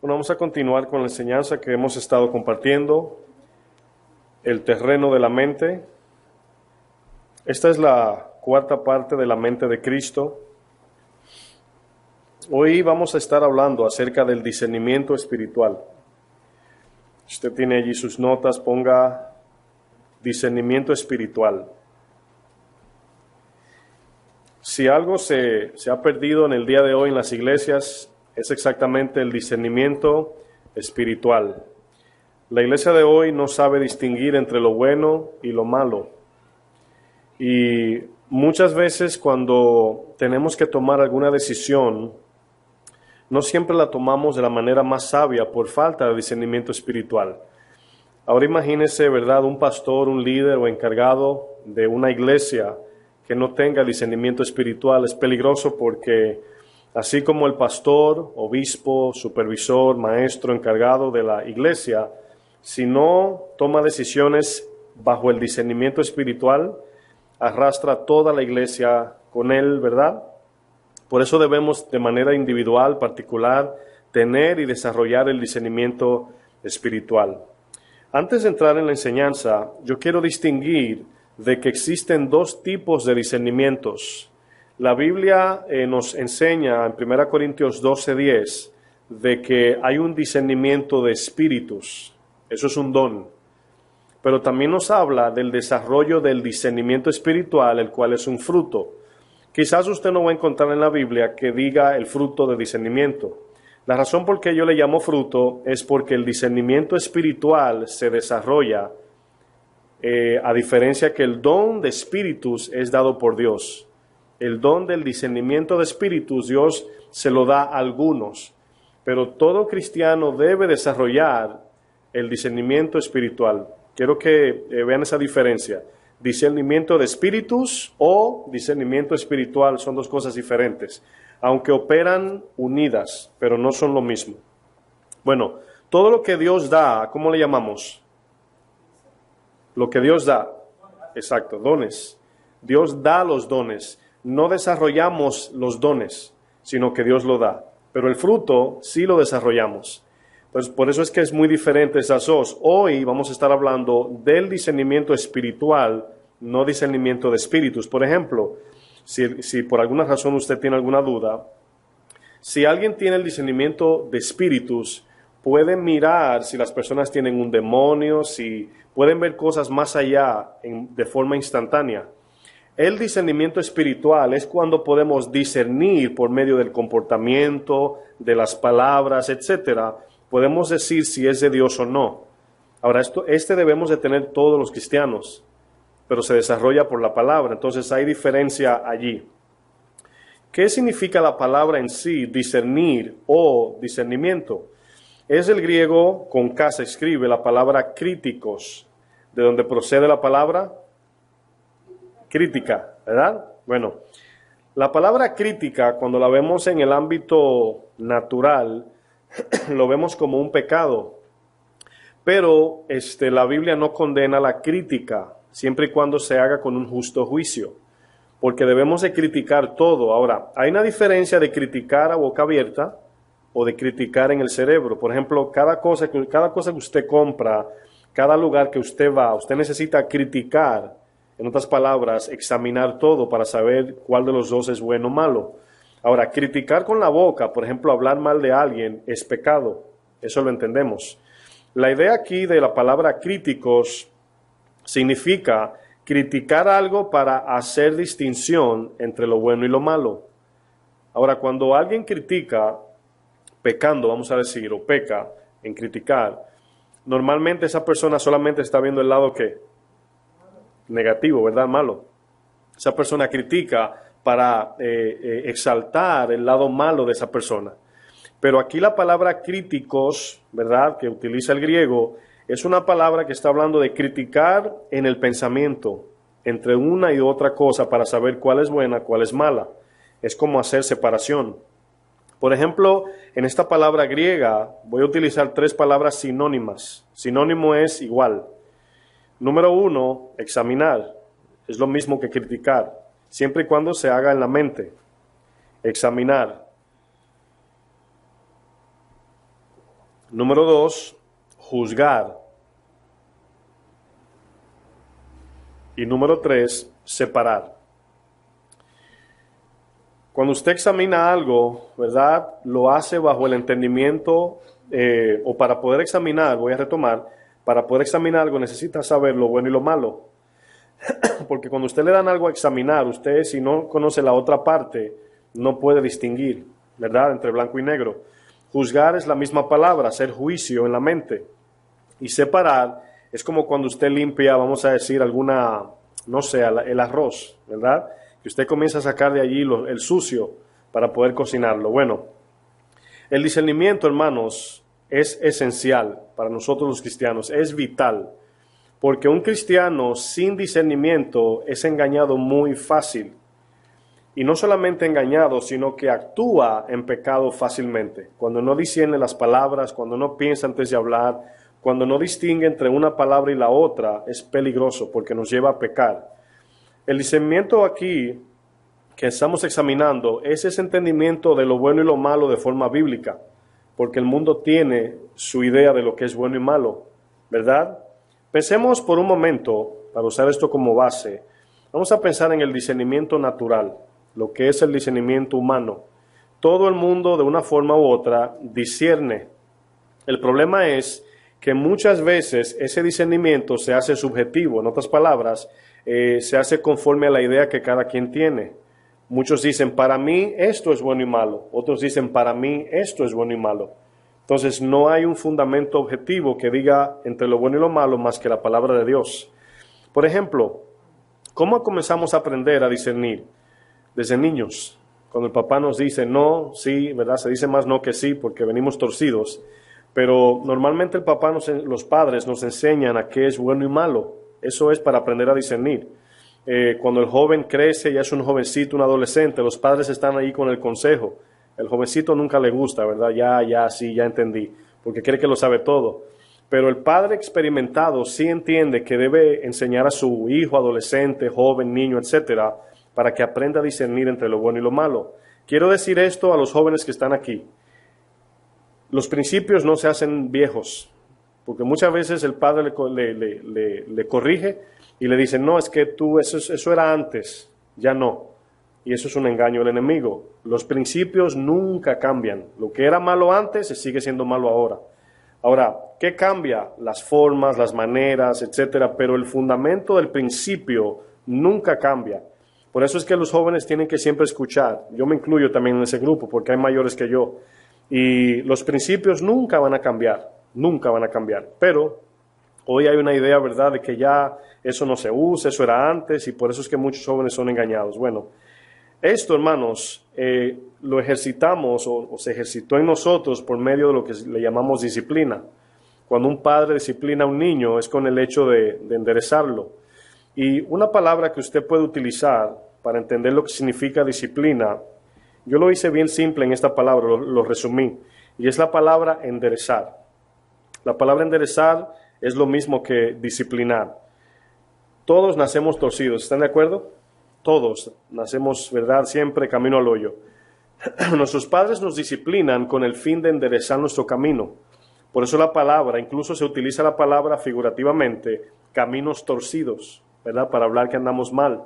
Bueno, vamos a continuar con la enseñanza que hemos estado compartiendo, el terreno de la mente. Esta es la cuarta parte de la mente de Cristo. Hoy vamos a estar hablando acerca del discernimiento espiritual. Si usted tiene allí sus notas, ponga discernimiento espiritual. Si algo se ha perdido en el día de hoy en las iglesias, es exactamente el discernimiento espiritual. La iglesia de hoy no sabe distinguir entre lo bueno y lo malo. Y muchas veces cuando tenemos que tomar alguna decisión, no siempre la tomamos de la manera más sabia por falta de discernimiento espiritual. Ahora imagínese, ¿verdad?, un pastor, un líder o encargado de una iglesia que no tenga discernimiento espiritual. Es peligroso porque así como el pastor, obispo, supervisor, maestro, encargado de la iglesia, si no toma decisiones bajo el discernimiento espiritual, arrastra toda la iglesia con él, ¿verdad? Por eso debemos de manera individual, particular, tener y desarrollar el discernimiento espiritual. Antes de entrar en la enseñanza, yo quiero distinguir de que existen dos tipos de discernimientos. La Biblia nos enseña en 1 Corintios 12:10 de que hay un discernimiento de espíritus. Eso es un don. Pero también nos habla del desarrollo del discernimiento espiritual, el cual es un fruto. Quizás usted no va a encontrar en la Biblia que diga el fruto de discernimiento. La razón por qué yo le llamo fruto es porque el discernimiento espiritual se desarrolla a diferencia que el don de espíritus es dado por Dios. El don del discernimiento de espíritus Dios se lo da a algunos, pero todo cristiano debe desarrollar el discernimiento espiritual. Quiero que vean esa diferencia. Discernimiento de espíritus o discernimiento espiritual son dos cosas diferentes, aunque operan unidas, pero no son lo mismo. Bueno, todo lo que Dios da, ¿cómo le llamamos? Lo que Dios da, exacto, dones. Dios da los dones. No desarrollamos los dones, sino que Dios lo da. Pero el fruto sí lo desarrollamos. Entonces, por eso es que es muy diferente esas dos. Hoy vamos a estar hablando del discernimiento espiritual, no discernimiento de espíritus. Por ejemplo, si por alguna razón usted tiene alguna duda, si alguien tiene el discernimiento de espíritus, pueden mirar si las personas tienen un demonio, si pueden ver cosas más allá de forma instantánea. El discernimiento espiritual es cuando podemos discernir por medio del comportamiento, de las palabras, etcétera. Podemos decir si es de Dios o no. Ahora, este debemos de tener todos los cristianos, pero se desarrolla por la palabra, entonces hay diferencia allí. ¿Qué significa la palabra en sí, discernir o discernimiento? Es el griego, con K se escribe, la palabra críticos, de donde procede la palabra crítica, ¿verdad? Bueno, la palabra crítica, cuando la vemos en el ámbito natural, lo vemos como un pecado. Pero la Biblia no condena la crítica, siempre y cuando se haga con un justo juicio, porque debemos de criticar todo. Ahora, hay una diferencia de criticar a boca abierta o de criticar en el cerebro. Por ejemplo, cada cosa que usted compra, cada lugar que usted va, usted necesita criticar, en otras palabras, examinar todo para saber cuál de los dos es bueno o malo. Ahora, criticar con la boca, por ejemplo, hablar mal de alguien, es pecado. Eso lo entendemos. La idea aquí de la palabra críticos significa criticar algo para hacer distinción entre lo bueno y lo malo. Ahora, cuando alguien critica, pecando, vamos a decir, o peca en criticar, normalmente esa persona solamente está viendo el lado ¿qué? Negativo, ¿verdad? Malo. Esa persona critica para exaltar el lado malo de esa persona. Pero aquí la palabra críticos, ¿verdad?, que utiliza el griego, es una palabra que está hablando de criticar en el pensamiento, entre una y otra cosa para saber cuál es buena, cuál es mala. Es como hacer separación. Por ejemplo, en esta palabra griega voy a utilizar tres palabras sinónimas. Sinónimo es igual. Número 1, examinar. Es lo mismo que criticar, siempre y cuando se haga en la mente. Examinar. Número 2, juzgar. Y número 3, separar. Cuando usted examina algo, ¿verdad? Lo hace bajo el entendimiento, o para poder examinar, voy a retomar, para poder examinar algo necesita saber lo bueno y lo malo. Porque cuando usted le dan algo a examinar, usted si no conoce la otra parte, no puede distinguir, ¿verdad? Entre blanco y negro. Juzgar es la misma palabra, hacer juicio en la mente. Y separar es como cuando usted limpia, vamos a decir, alguna, no sé, el arroz, ¿verdad? Que usted comienza a sacar de allí el sucio para poder cocinarlo. Bueno, el discernimiento, hermanos, es esencial para nosotros los cristianos, es vital. Porque un cristiano sin discernimiento es engañado muy fácil. Y no solamente engañado, sino que actúa en pecado fácilmente. Cuando no discierne las palabras, cuando no piensa antes de hablar, cuando no distingue entre una palabra y la otra, es peligroso porque nos lleva a pecar. El discernimiento aquí que estamos examinando es ese entendimiento de lo bueno y lo malo de forma bíblica, porque el mundo tiene su idea de lo que es bueno y malo, ¿verdad? Pensemos por un momento, para usar esto como base, vamos a pensar en el discernimiento natural, lo que es el discernimiento humano. Todo el mundo de una forma u otra discierne. El problema es que muchas veces ese discernimiento se hace subjetivo, en otras palabras, se hace conforme a la idea que cada quien tiene. Muchos dicen, para mí esto es bueno y malo, otros dicen, para mí esto es bueno y malo. Entonces no hay un fundamento objetivo que diga entre lo bueno y lo malo más que la palabra de Dios. Por ejemplo, ¿cómo comenzamos a aprender a discernir? Desde niños, cuando el papá nos dice no, sí, ¿verdad? Se dice más no que sí porque venimos torcidos. Pero normalmente los padres nos enseñan a qué es bueno y malo. Eso es para aprender a discernir. Cuando el joven crece, ya es un jovencito, un adolescente, los padres están ahí con el consejo. El jovencito nunca le gusta, ¿verdad? Sí, ya entendí, porque cree que lo sabe todo. Pero el padre experimentado sí entiende que debe enseñar a su hijo, adolescente, joven, niño, etcétera, para que aprenda a discernir entre lo bueno y lo malo. Quiero decir esto a los jóvenes que están aquí. Los principios no se hacen viejos, porque muchas veces el padre le corrige y le dice, no, es que eso era antes, ya no. Y eso es un engaño del enemigo. Los principios nunca cambian. Lo que era malo antes se sigue siendo malo ahora. Ahora, ¿qué cambia? Las formas, las maneras, etcétera, pero el fundamento del principio nunca cambia. Por eso es que los jóvenes tienen que siempre escuchar. Yo me incluyo también en ese grupo porque hay mayores que yo. Y los principios nunca van a cambiar, nunca van a cambiar. Pero hoy hay una idea, ¿verdad?, de que ya eso no se usa, eso era antes, y por eso es que muchos jóvenes son engañados. Bueno, esto, hermanos, lo ejercitamos o se ejercitó en nosotros por medio de lo que le llamamos disciplina. Cuando un padre disciplina a un niño es con el hecho de enderezarlo. Y una palabra que usted puede utilizar para entender lo que significa disciplina, yo lo hice bien simple en esta palabra, lo resumí, y es la palabra enderezar. La palabra enderezar es lo mismo que disciplinar. Todos nacemos torcidos, ¿están de acuerdo? Todos nacemos, ¿verdad?, siempre camino al hoyo. Nuestros padres nos disciplinan con el fin de enderezar nuestro camino. Por eso la palabra, incluso se utiliza la palabra figurativamente, caminos torcidos, ¿verdad?, para hablar que andamos mal.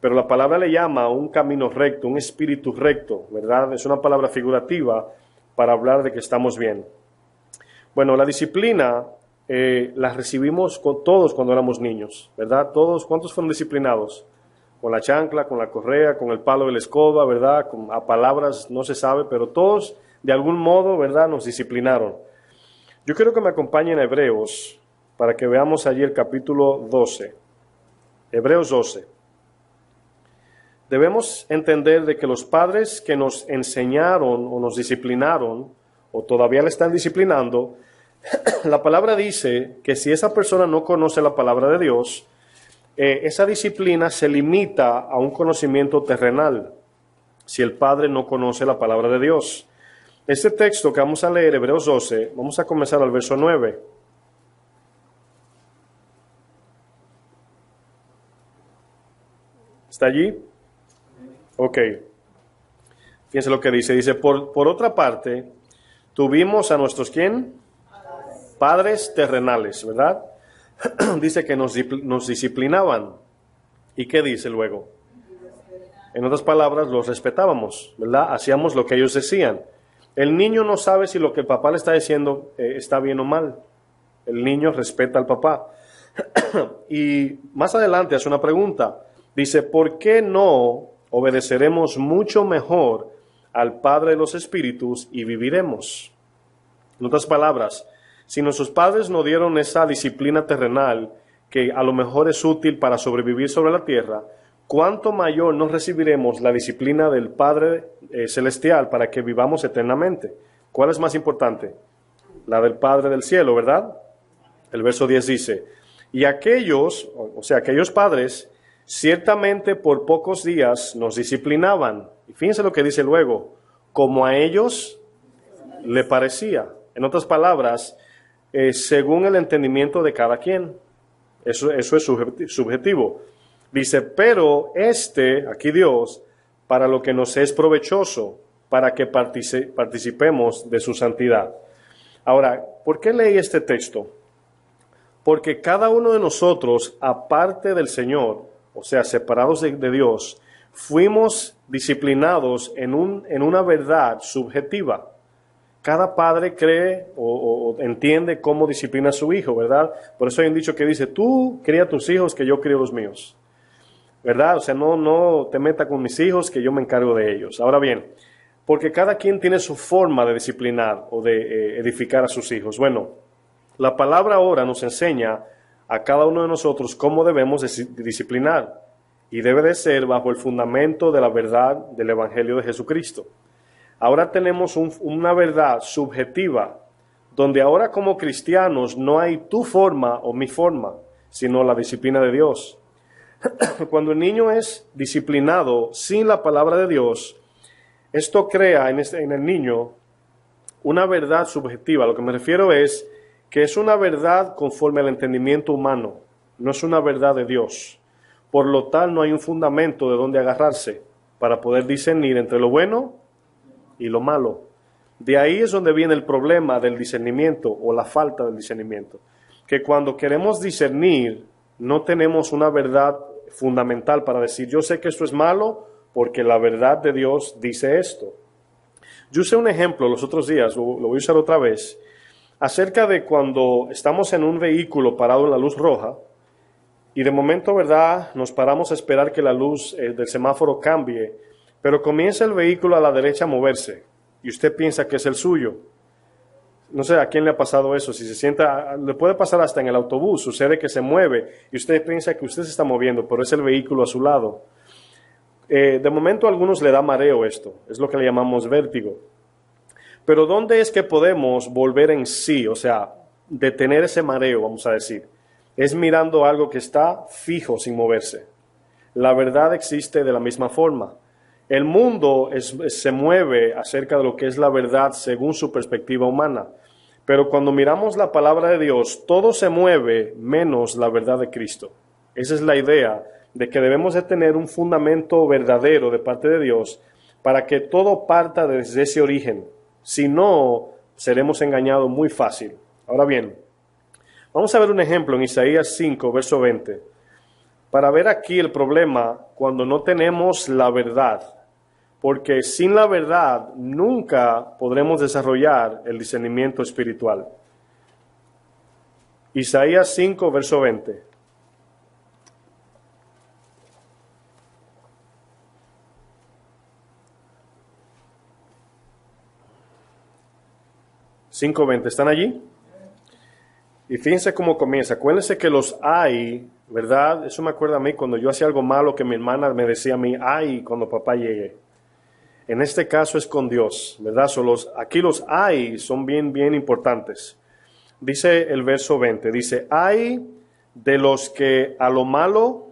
Pero la palabra le llama un camino recto, un espíritu recto, ¿verdad? Es una palabra figurativa para hablar de que estamos bien. Bueno, la disciplina la recibimos todos cuando éramos niños, ¿verdad? Todos, ¿cuántos fueron disciplinados? Con la chancla, con la correa, con el palo de la escoba, ¿verdad? A palabras no se sabe, pero todos de algún modo, ¿verdad?, nos disciplinaron. Yo quiero que me acompañen a Hebreos para que veamos allí el capítulo 12. Hebreos 12. Debemos entender de que los padres que nos enseñaron o nos disciplinaron o todavía le están disciplinando, la palabra dice que si esa persona no conoce la palabra de Dios, esa disciplina se limita a un conocimiento terrenal, si el padre no conoce la palabra de Dios. Este texto que vamos a leer, Hebreos 12, vamos a comenzar al verso 9. ¿Está allí? Ok. Fíjense lo que dice. Dice, por otra parte, tuvimos a nuestros, ¿quién? padres terrenales, ¿verdad? Dice que nos disciplinaban. ¿Y qué dice luego? En otras palabras, los respetábamos, ¿verdad? Hacíamos lo que ellos decían. El niño no sabe si lo que el papá le está diciendo está bien o mal. El niño respeta al papá. Y más adelante hace una pregunta. Dice, ¿por qué no obedeceremos mucho mejor al Padre de los Espíritus y viviremos? En otras palabras, si nuestros padres nos dieron esa disciplina terrenal que a lo mejor es útil para sobrevivir sobre la tierra, ¿cuánto mayor nos recibiremos la disciplina del Padre Celestial para que vivamos eternamente? ¿Cuál es más importante? La del Padre del cielo, ¿verdad? El verso 10 dice, y aquellos, o sea, aquellos padres, ciertamente por pocos días nos disciplinaban. Y fíjense lo que dice luego, como a ellos le parecía. En otras palabras, según el entendimiento de cada quien. Eso es subjetivo. Dice, pero aquí Dios, para lo que nos es provechoso, para que participemos de su santidad. Ahora, ¿por qué leí este texto? Porque cada uno de nosotros, aparte del Señor, o sea, separados de Dios, fuimos disciplinados en una verdad subjetiva. Cada padre cree o entiende cómo disciplina a su hijo, ¿verdad? Por eso hay un dicho que dice, tú cría a tus hijos que yo crío los míos, ¿verdad? O sea, no te metas con mis hijos que yo me encargo de ellos. Ahora bien, porque cada quien tiene su forma de disciplinar o de edificar a sus hijos. Bueno, la palabra ahora nos enseña a cada uno de nosotros cómo debemos disciplinar y debe de ser bajo el fundamento de la verdad del Evangelio de Jesucristo. Ahora tenemos una verdad subjetiva, donde ahora como cristianos no hay tu forma o mi forma, sino la disciplina de Dios. Cuando el niño es disciplinado sin la palabra de Dios, esto crea en el niño una verdad subjetiva. Lo que me refiero es que es una verdad conforme al entendimiento humano, no es una verdad de Dios. Por lo tal, no hay un fundamento de donde agarrarse para poder discernir entre lo bueno y lo malo. De ahí es donde viene el problema del discernimiento o la falta del discernimiento. Que cuando queremos discernir, no tenemos una verdad fundamental para decir, yo sé que esto es malo porque la verdad de Dios dice esto. Yo usé un ejemplo los otros días, lo voy a usar otra vez, acerca de cuando estamos en un vehículo parado en la luz roja y de momento, ¿verdad?, nos paramos a esperar que la luz del semáforo cambie, pero comienza el vehículo a la derecha a moverse y usted piensa que es el suyo. No sé a quién le ha pasado eso, si se sienta, le puede pasar hasta en el autobús, sucede que se mueve y usted piensa que usted se está moviendo, pero es el vehículo a su lado. De momento a algunos le da mareo esto, es lo que le llamamos vértigo. Pero ¿dónde es que podemos volver en sí? O sea, detener ese mareo, vamos a decir. Es mirando algo que está fijo sin moverse. La verdad existe de la misma forma. El mundo se mueve acerca de lo que es la verdad según su perspectiva humana. Pero cuando miramos la palabra de Dios, todo se mueve menos la verdad de Cristo. Esa es la idea de que debemos de tener un fundamento verdadero de parte de Dios para que todo parta desde ese origen. Si no, seremos engañados muy fácil. Ahora bien, vamos a ver un ejemplo en Isaías 5, verso 20, para ver aquí el problema cuando no tenemos la verdad, porque sin la verdad nunca podremos desarrollar el discernimiento espiritual. Isaías 5, verso 20. ¿Están allí? Y fíjense cómo comienza. Acuérdense que los hay, ¿verdad? Eso me acuerda a mí cuando yo hacía algo malo que mi hermana me decía a mí, ay, cuando papá llegue. En este caso es con Dios, ¿verdad? Aquí los hay son bien importantes. Dice el verso 20, dice, hay de los que a lo malo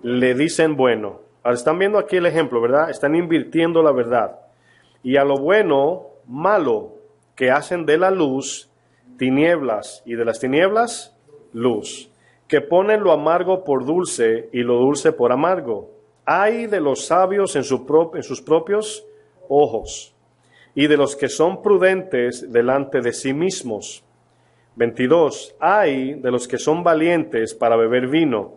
le dicen bueno. Ahora están viendo aquí el ejemplo, ¿verdad? Están invirtiendo la verdad. Y a lo bueno, malo, que hacen de la luz tinieblas y de las tinieblas luz, que ponen lo amargo por dulce y lo dulce por amargo. Ay de los sabios en sus propios ojos y de los que son prudentes delante de sí mismos. 22. Hay de los que son valientes para beber vino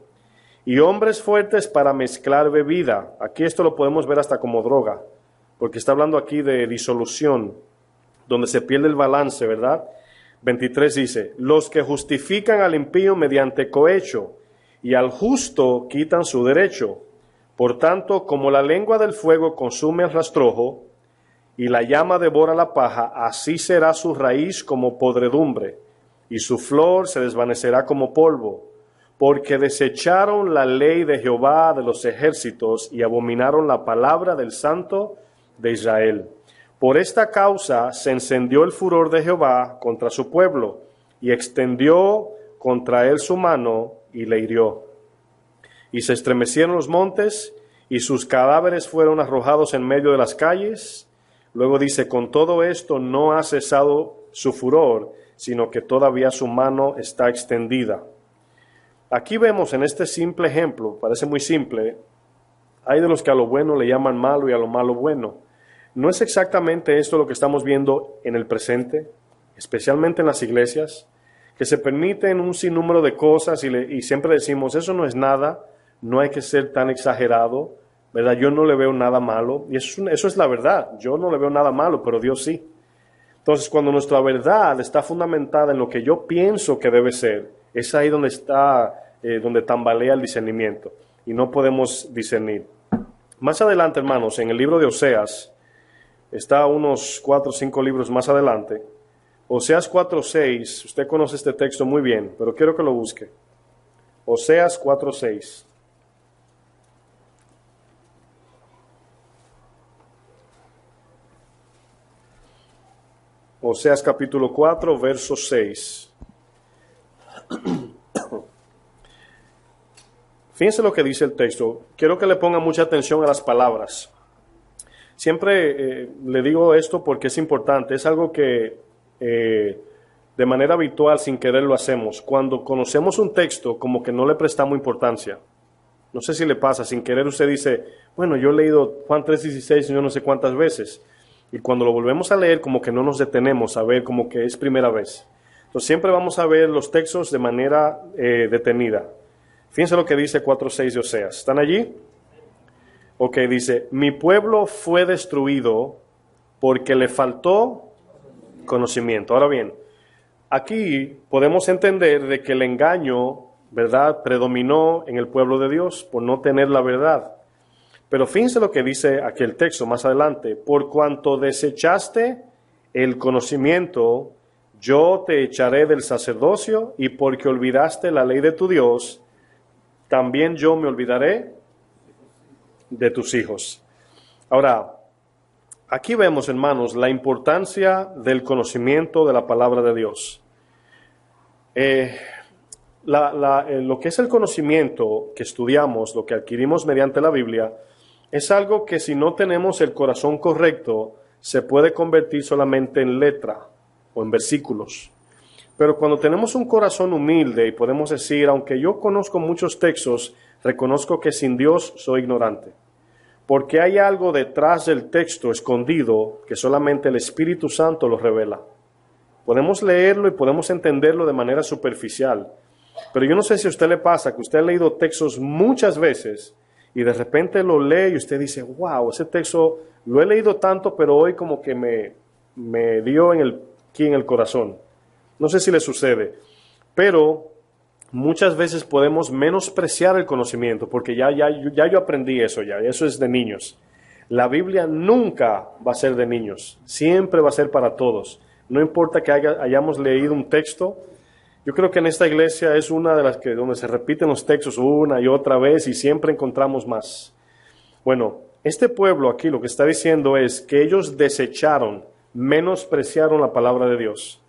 y hombres fuertes para mezclar bebida. Aquí esto lo podemos ver hasta como droga, porque está hablando aquí de disolución, donde se pierde el balance, ¿verdad? 23 dice, los que justifican al impío mediante cohecho y al justo quitan su derecho. Por tanto, como la lengua del fuego consume el rastrojo y la llama devora la paja, así será su raíz como podredumbre y su flor se desvanecerá como polvo, porque desecharon la ley de Jehová de los ejércitos y abominaron la palabra del Santo de Israel. Por esta causa se encendió el furor de Jehová contra su pueblo y extendió contra él su mano y le hirió. Y se estremecieron los montes y sus cadáveres fueron arrojados en medio de las calles. Luego dice, con todo esto no ha cesado su furor, sino que todavía su mano está extendida. Aquí vemos en este simple ejemplo, parece muy simple, hay de los que a lo bueno le llaman malo y a lo malo bueno. ¿No es exactamente esto lo que estamos viendo en el presente, especialmente en las iglesias, que se permiten un sinnúmero de cosas y siempre decimos, eso no es nada, no hay que ser tan exagerado, ¿verdad? Yo no le veo nada malo, y eso es la verdad, yo no le veo nada malo, pero Dios sí. Entonces, cuando nuestra verdad está fundamentada en lo que yo pienso que debe ser, es ahí donde donde tambalea el discernimiento, y no podemos discernir. Más adelante, hermanos, en el libro de Oseas, está unos 4 o 5 libros más adelante. Oseas 4:6, usted conoce este texto muy bien, pero quiero que lo busque. Oseas 4:6. Oseas capítulo 4, verso 6. Fíjense lo que dice el texto. Quiero que le ponga mucha atención a las palabras. Siempre le digo esto porque es importante, es algo que de manera habitual, sin querer, lo hacemos. Cuando conocemos un texto, como que no le prestamos importancia. No sé si le pasa, sin querer usted dice, bueno, yo he leído Juan 3:16 yo no sé cuántas veces. Y cuando lo volvemos a leer, como que no nos detenemos a ver como que es primera vez. Entonces siempre vamos a ver los textos de manera detenida. Fíjense lo que dice 4:6 de Oseas. ¿Están allí? Ok, dice, mi pueblo fue destruido porque le faltó conocimiento. Ahora bien, aquí podemos entender de que el engaño, ¿verdad?, predominó en el pueblo de Dios por no tener la verdad. Pero fíjense lo que dice aquí el texto más adelante. Por cuanto desechaste el conocimiento, yo te echaré del sacerdocio, y porque olvidaste la ley de tu Dios, también yo me olvidaré de tus hijos. Ahora, aquí vemos, hermanos, la importancia del conocimiento de la palabra de Dios. Lo que es el conocimiento que estudiamos, lo que adquirimos mediante la Biblia, es algo que si no tenemos el corazón correcto, se puede convertir solamente en letra o en versículos. Pero cuando tenemos un corazón humilde y podemos decir, aunque yo conozco muchos textos, reconozco que sin Dios soy ignorante. Porque hay algo detrás del texto escondido que solamente el Espíritu Santo lo revela. Podemos leerlo y podemos entenderlo de manera superficial. Pero yo no sé si a usted le pasa que usted ha leído textos muchas veces y de repente lo lee y usted dice, wow, ese texto lo he leído tanto, pero hoy como que me dio aquí en el corazón. No sé si le sucede, pero muchas veces podemos menospreciar el conocimiento, porque ya yo aprendí eso eso es de niños. La Biblia nunca va a ser de niños, siempre va a ser para todos. No importa que hayamos leído un texto. Yo creo que en esta iglesia es una de las donde se repiten los textos una y otra vez y siempre encontramos más. Bueno, este pueblo aquí lo que está diciendo es que ellos desecharon, menospreciaron la palabra de Dios.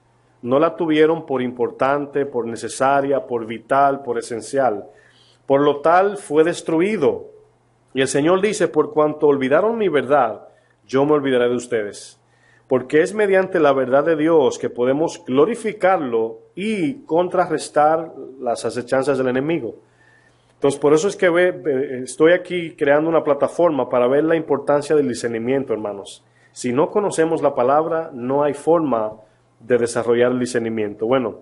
No la tuvieron por importante, por necesaria, por vital, por esencial. Por lo tal fue destruido. Y el Señor dice, por cuanto olvidaron mi verdad, yo me olvidaré de ustedes. Porque es mediante la verdad de Dios que podemos glorificarlo y contrarrestar las acechanzas del enemigo. Entonces, por eso es que estoy aquí creando una plataforma para ver la importancia del discernimiento, hermanos. Si no conocemos la palabra, no hay forma de desarrollar el discernimiento. Bueno,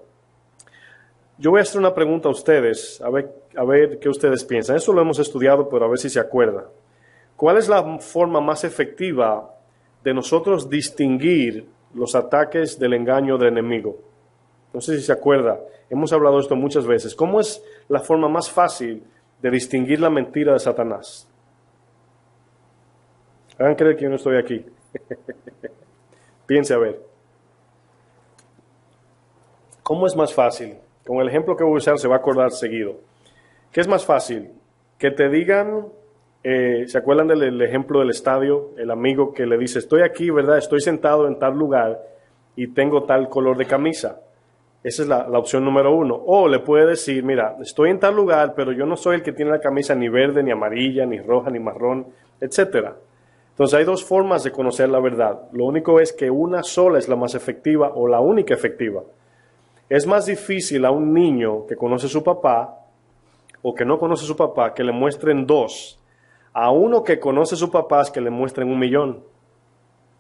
Yo voy a hacer una pregunta a ustedes, a ver qué ustedes piensan. Eso lo hemos estudiado, pero a ver si se acuerdan. ¿Cuál es la forma más efectiva de nosotros distinguir los ataques del engaño del enemigo? No sé si se acuerda, hemos hablado de esto muchas veces. ¿Cómo es la forma más fácil de distinguir la mentira de Satanás? Hagan creer que yo no estoy aquí. Piense a ver. ¿Cómo es más fácil? Con el ejemplo que voy a usar se va a acordar seguido. ¿Qué es más fácil? Que te digan, ¿se acuerdan del ejemplo del estadio? El amigo que le dice, estoy aquí, ¿verdad? Estoy sentado en tal lugar y tengo tal color de camisa. Esa es la opción número uno. O le puede decir, mira, estoy en tal lugar, pero yo no soy el que tiene la camisa ni verde, ni amarilla, ni roja, ni marrón, etcétera. Entonces hay dos formas de conocer la verdad. Lo único es que una sola es la más efectiva o la única efectiva. Es más difícil a un niño que conoce a su papá o que no conoce a su papá que le muestren dos. A uno que conoce a su papá es que le muestren 1,000,000.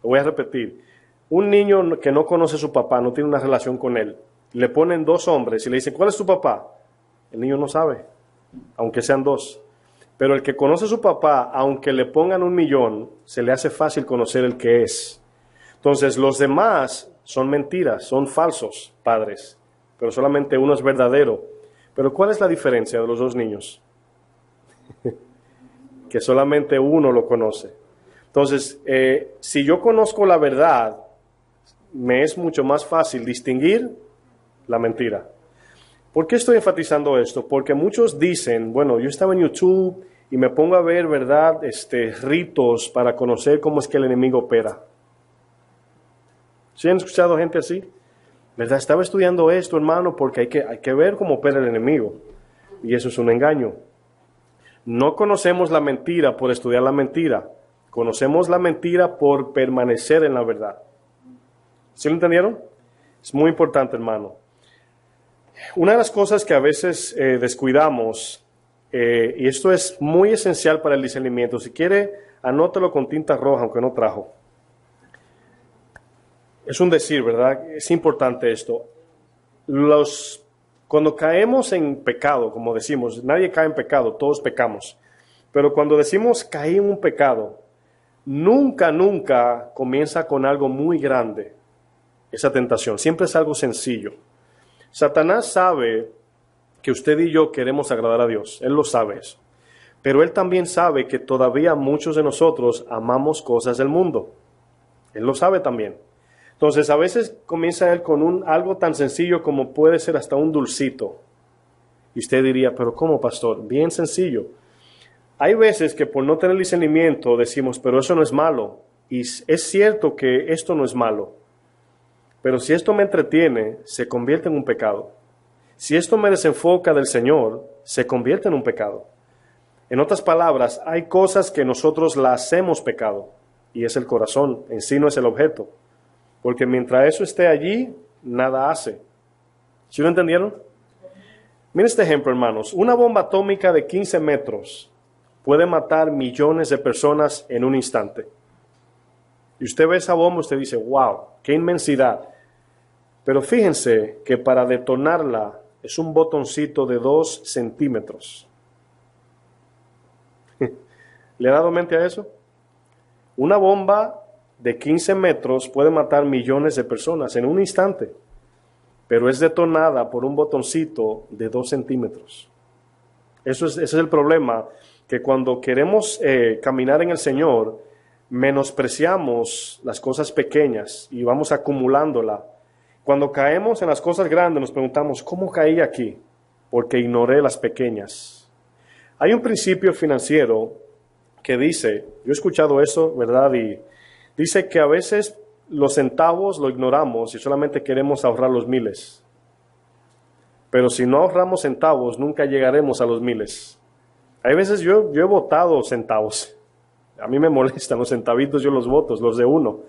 Lo voy a repetir. Un niño que no conoce a su papá, no tiene una relación con él, le ponen dos hombres y le dicen, ¿cuál es tu papá? El niño no sabe, aunque sean dos. Pero el que conoce a su papá, aunque le pongan 1,000,000, se le hace fácil conocer el que es. Entonces, los demás son mentiras, son falsos padres, pero solamente uno es verdadero. Pero ¿cuál es la diferencia de los dos niños? Que solamente uno lo conoce. Entonces, si yo conozco la verdad, me es mucho más fácil distinguir la mentira. ¿Por qué estoy enfatizando esto? Porque muchos dicen, bueno, yo estaba en YouTube y me pongo a ver, ¿verdad?, ritos para conocer cómo es que el enemigo opera. ¿Sí han escuchado gente así? ¿Verdad? Estaba estudiando esto, hermano, porque hay que ver cómo opera el enemigo. Y eso es un engaño. No conocemos la mentira por estudiar la mentira. Conocemos la mentira por permanecer en la verdad. ¿Sí lo entendieron? Es muy importante, hermano. Una de las cosas que a veces descuidamos, y esto es muy esencial para el discernimiento, si quiere, anótalo con tinta roja, aunque no trajo. Es un decir, ¿verdad? Es importante esto. Cuando caemos en pecado, como decimos, nadie cae en pecado, todos pecamos. Pero cuando decimos caí en un pecado, nunca comienza con algo muy grande, esa tentación. Siempre es algo sencillo. Satanás sabe que usted y yo queremos agradar a Dios. Él lo sabe eso. Pero Él también sabe que todavía muchos de nosotros amamos cosas del mundo. Él lo sabe también. Entonces, a veces comienza Él con algo tan sencillo como puede ser hasta un dulcito. Y usted diría, ¿pero cómo, pastor? Bien sencillo. Hay veces que por no tener discernimiento decimos, pero eso no es malo. Y es cierto que esto no es malo. Pero si esto me entretiene, se convierte en un pecado. Si esto me desenfoca del Señor, se convierte en un pecado. En otras palabras, hay cosas que nosotros la hacemos pecado, y es el corazón, en sí no es el objeto. Porque mientras eso esté allí, nada hace. ¿Sí lo entendieron? Miren este ejemplo, hermanos. Una bomba atómica de 15 metros puede matar millones de personas en un instante. Y usted ve esa bomba, usted dice, wow, qué inmensidad. Pero fíjense que para detonarla es un botoncito de 2 centímetros. ¿Le ha dado mente a eso? Una bomba de 15 metros puede matar millones de personas en un instante, pero es detonada por un botoncito de 2 centímetros. Ese es el problema, que cuando queremos caminar en el Señor, menospreciamos las cosas pequeñas y vamos acumulándola. Cuando caemos en las cosas grandes nos preguntamos, ¿cómo caí aquí? Porque ignoré las pequeñas. Hay un principio financiero que dice, yo he escuchado eso, ¿verdad? Y dice que a veces los centavos lo ignoramos y solamente queremos ahorrar los miles. Pero si no ahorramos centavos, nunca llegaremos a los miles. Hay veces yo he votado centavos. A mí me molestan los centavitos, yo los voto, los de uno.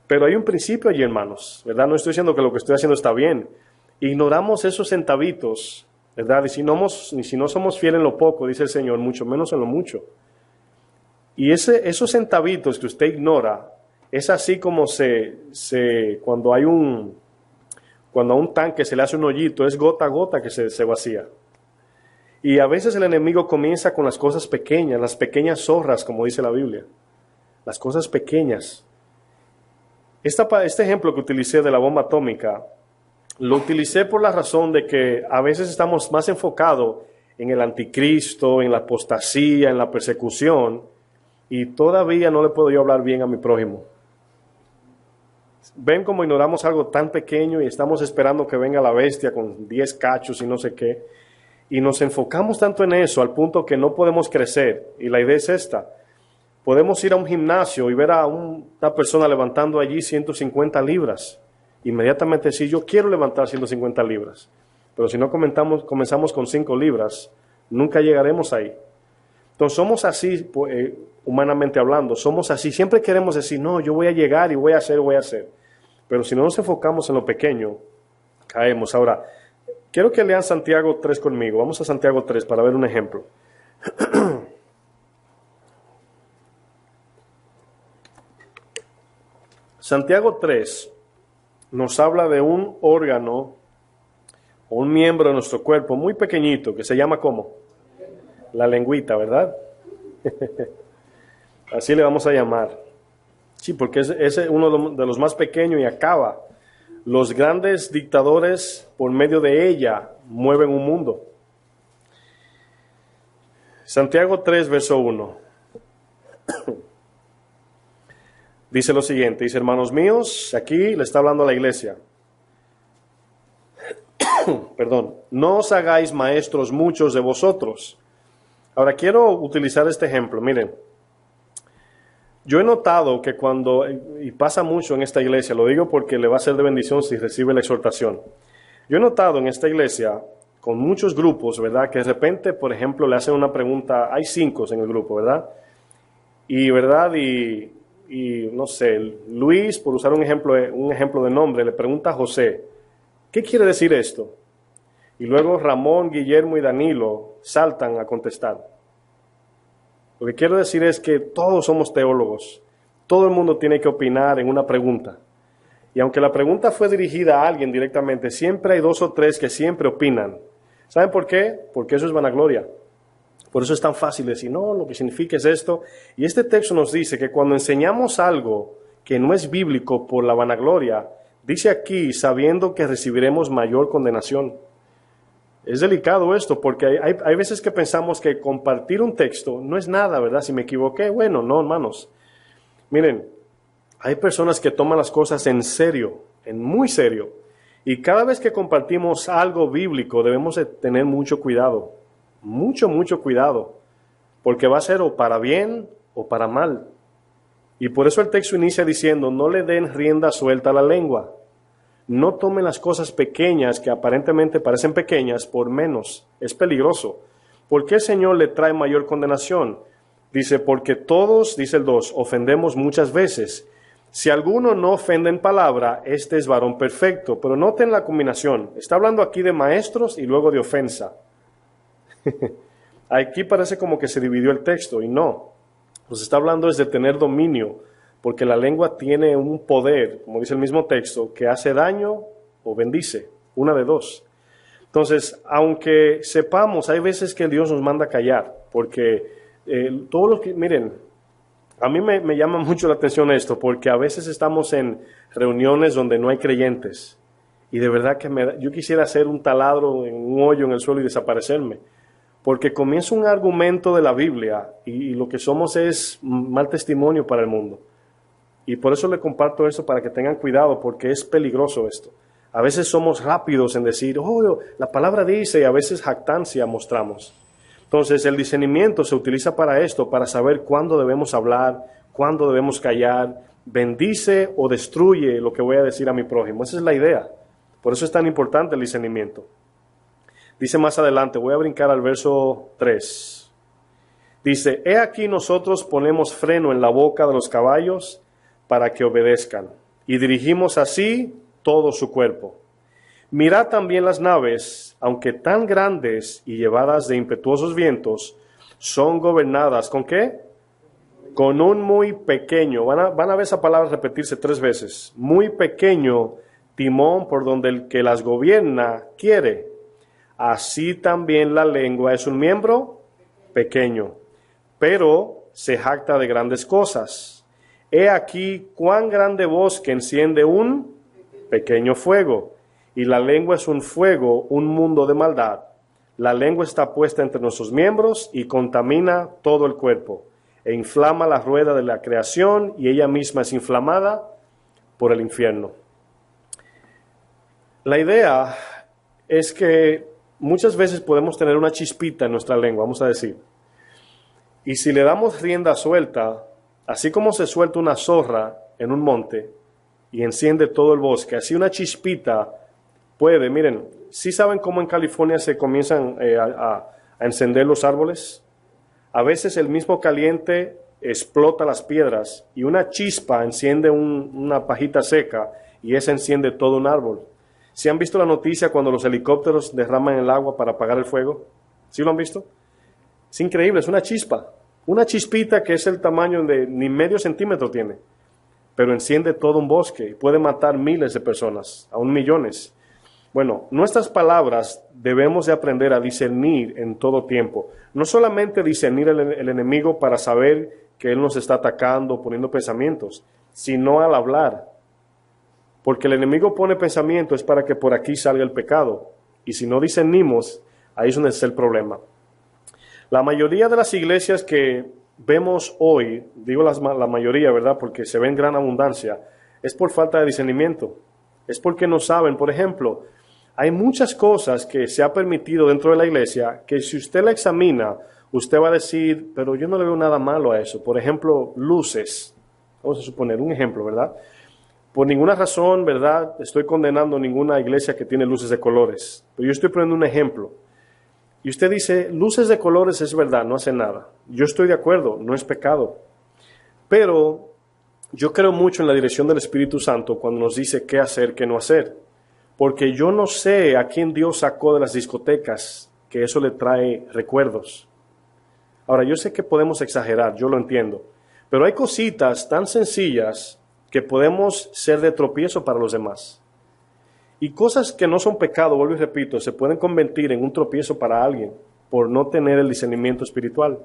Pero hay un principio allí, hermanos, ¿verdad? No estoy diciendo que lo que estoy haciendo está bien. Ignoramos esos centavitos, ¿verdad? Y si no somos fieles en lo poco, dice el Señor, mucho menos en lo mucho. Y esos centavitos que usted ignora, es así como cuando hay un Cuando a un tanque se le hace un hoyito, es gota a gota que se vacía. Y a veces el enemigo comienza con las cosas pequeñas, las pequeñas zorras, como dice la Biblia. Las cosas pequeñas. Este ejemplo que utilicé de la bomba atómica, lo utilicé por la razón de que a veces estamos más enfocados en el anticristo, en la apostasía, en la persecución, y todavía no le puedo yo hablar bien a mi prójimo. Ven cómo ignoramos algo tan pequeño y estamos esperando que venga la bestia con 10 cachos y no sé qué. Y nos enfocamos tanto en eso al punto que no podemos crecer. Y la idea es esta. Podemos ir a un gimnasio y ver a una persona levantando allí 150 libras. Inmediatamente decir, yo quiero levantar 150 libras. Pero si no comenzamos con 5 libras, nunca llegaremos ahí. Entonces somos así, humanamente hablando, somos así. Siempre queremos decir, no, yo voy a llegar y voy a hacer. Pero si no nos enfocamos en lo pequeño, caemos. Ahora, quiero que lean Santiago 3 conmigo. Vamos a Santiago 3 para ver un ejemplo. Santiago 3 nos habla de un órgano o un miembro de nuestro cuerpo muy pequeñito que se llama ¿cómo? La lengüita, ¿verdad? Así le vamos a llamar. Sí, porque es uno de los más pequeños y acaba. Los grandes dictadores, por medio de ella, mueven un mundo. Santiago 3, verso 1. Dice lo siguiente, dice, hermanos míos, aquí le está hablando a la iglesia. Perdón, no os hagáis maestros muchos de vosotros. Ahora quiero utilizar este ejemplo, miren. Yo he notado que cuando, y pasa mucho en esta iglesia, lo digo porque le va a ser de bendición si recibe la exhortación. Yo he notado en esta iglesia, con muchos grupos, ¿verdad? Que de repente, por ejemplo, le hacen una pregunta, hay 5 en el grupo, ¿verdad? Y no sé, Luis, por usar un ejemplo de nombre, le pregunta a José, ¿qué quiere decir esto? Y luego Ramón, Guillermo y Danilo saltan a contestar. Lo que quiero decir es que todos somos teólogos. Todo el mundo tiene que opinar en una pregunta. Y aunque la pregunta fue dirigida a alguien directamente, siempre hay 2 o 3 que siempre opinan. ¿Saben por qué? Porque eso es vanagloria. Por eso es tan fácil decir, no, lo que significa es esto. Y este texto nos dice que cuando enseñamos algo que no es bíblico por la vanagloria, dice aquí, sabiendo que recibiremos mayor condenación. Es delicado esto, porque hay veces que pensamos que compartir un texto no es nada, ¿verdad? Si me equivoqué, bueno, no, hermanos. Miren, hay personas que toman las cosas en serio, en muy serio. Y cada vez que compartimos algo bíblico debemos de tener mucho cuidado. Mucho cuidado. Porque va a ser o para bien o para mal. Y por eso el texto inicia diciendo, no le den rienda suelta a la lengua. No tomen las cosas pequeñas que aparentemente parecen pequeñas por menos. Es peligroso. ¿Por qué el Señor le trae mayor condenación? Dice, porque todos, dice el 2, ofendemos muchas veces. Si alguno no ofende en palabra, este es varón perfecto. Pero noten la combinación. Está hablando aquí de maestros y luego de ofensa. Aquí parece como que se dividió el texto y no. Nos está hablando es de tener dominio. Porque la lengua tiene un poder, como dice el mismo texto, que hace daño o bendice, una de dos. Entonces, aunque sepamos, hay veces que Dios nos manda a callar, porque todos los que, miren, a mí me llama mucho la atención esto, porque a veces estamos en reuniones donde no hay creyentes, y de verdad que yo quisiera hacer un taladro en un hoyo en el suelo y desaparecerme, porque comienza un argumento de la Biblia, y lo que somos es mal testimonio para el mundo. Y por eso le comparto esto para que tengan cuidado, porque es peligroso esto. A veces somos rápidos en decir, oh, la palabra dice, y a veces jactancia mostramos. Entonces el discernimiento se utiliza para esto, para saber cuándo debemos hablar, cuándo debemos callar, bendice o destruye lo que voy a decir a mi prójimo. Esa es la idea. Por eso es tan importante el discernimiento. Dice más adelante, voy a brincar al verso 3. Dice, he aquí nosotros ponemos freno en la boca de los caballos, para que obedezcan, y dirigimos así todo su cuerpo. Mirad también las naves, aunque tan grandes y llevadas de impetuosos vientos, son gobernadas, ¿con qué? Con un muy pequeño, van a ver esa palabra repetirse 3 veces, muy pequeño timón por donde el que las gobierna quiere. Así también la lengua es un miembro pequeño, pero se jacta de grandes cosas. He aquí cuán grande bosque enciende un pequeño fuego, y la lengua es un fuego, un mundo de maldad. La lengua está puesta entre nuestros miembros y contamina todo el cuerpo, e inflama la rueda de la creación, y ella misma es inflamada por el infierno. La idea es que muchas veces podemos tener una chispita en nuestra lengua, vamos a decir, y si le damos rienda suelta, así como se suelta una zorra en un monte y enciende todo el bosque, así una chispita puede, miren, ¿sí saben cómo en California se comienzan a encender los árboles? A veces el mismo caliente explota las piedras y una chispa enciende una pajita seca y esa enciende todo un árbol. ¿Sí han visto la noticia cuando los helicópteros derraman el agua para apagar el fuego? ¿Sí lo han visto? Es increíble, es una chispa. Una chispita que es el tamaño de ni medio centímetro tiene, pero enciende todo un bosque y puede matar miles de personas, aún millones. Bueno, nuestras palabras debemos de aprender a discernir en todo tiempo. No solamente discernir el enemigo para saber que él nos está atacando, poniendo pensamientos, sino al hablar. Porque el enemigo pone pensamientos para que por aquí salga el pecado. Y si no discernimos, ahí es donde está el problema. La mayoría de las iglesias que vemos hoy, digo la mayoría, ¿verdad? Porque se ve en gran abundancia, es por falta de discernimiento. Es porque no saben, por ejemplo, hay muchas cosas que se ha permitido dentro de la iglesia que si usted la examina, usted va a decir, pero yo no le veo nada malo a eso. Por ejemplo, luces. Vamos a suponer un ejemplo, ¿verdad? Por ninguna razón, ¿verdad? Estoy condenando ninguna iglesia que tiene luces de colores. Pero yo estoy poniendo un ejemplo. Y usted dice, luces de colores es verdad, no hace nada. Yo estoy de acuerdo, no es pecado. Pero yo creo mucho en la dirección del Espíritu Santo cuando nos dice qué hacer, qué no hacer. Porque yo no sé a quién Dios sacó de las discotecas, que eso le trae recuerdos. Ahora, yo sé que podemos exagerar, yo lo entiendo. Pero hay cositas tan sencillas que podemos ser de tropiezo para los demás. Y cosas que no son pecado, vuelvo y repito, se pueden convertir en un tropiezo para alguien por no tener el discernimiento espiritual.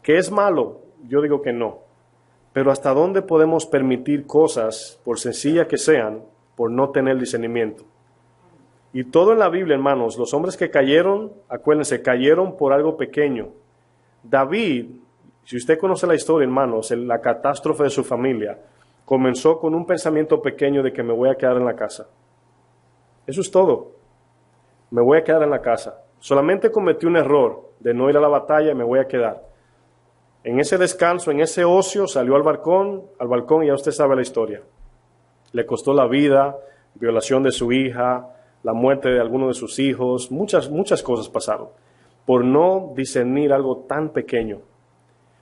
¿Qué es malo? Yo digo que no. Pero ¿hasta dónde podemos permitir cosas, por sencillas que sean, por no tener discernimiento? Y todo en la Biblia, hermanos, los hombres que cayeron, acuérdense, cayeron por algo pequeño. David, si usted conoce la historia, hermanos, la catástrofe de su familia, comenzó con un pensamiento pequeño de que me voy a quedar en la casa. Eso es todo. Me voy a quedar en la casa. Solamente cometí un error de no ir a la batalla y me voy a quedar. En ese descanso, en ese ocio, salió al balcón y ya usted sabe la historia. Le costó la vida, violación de su hija, la muerte de alguno de sus hijos, muchas cosas pasaron por no discernir algo tan pequeño.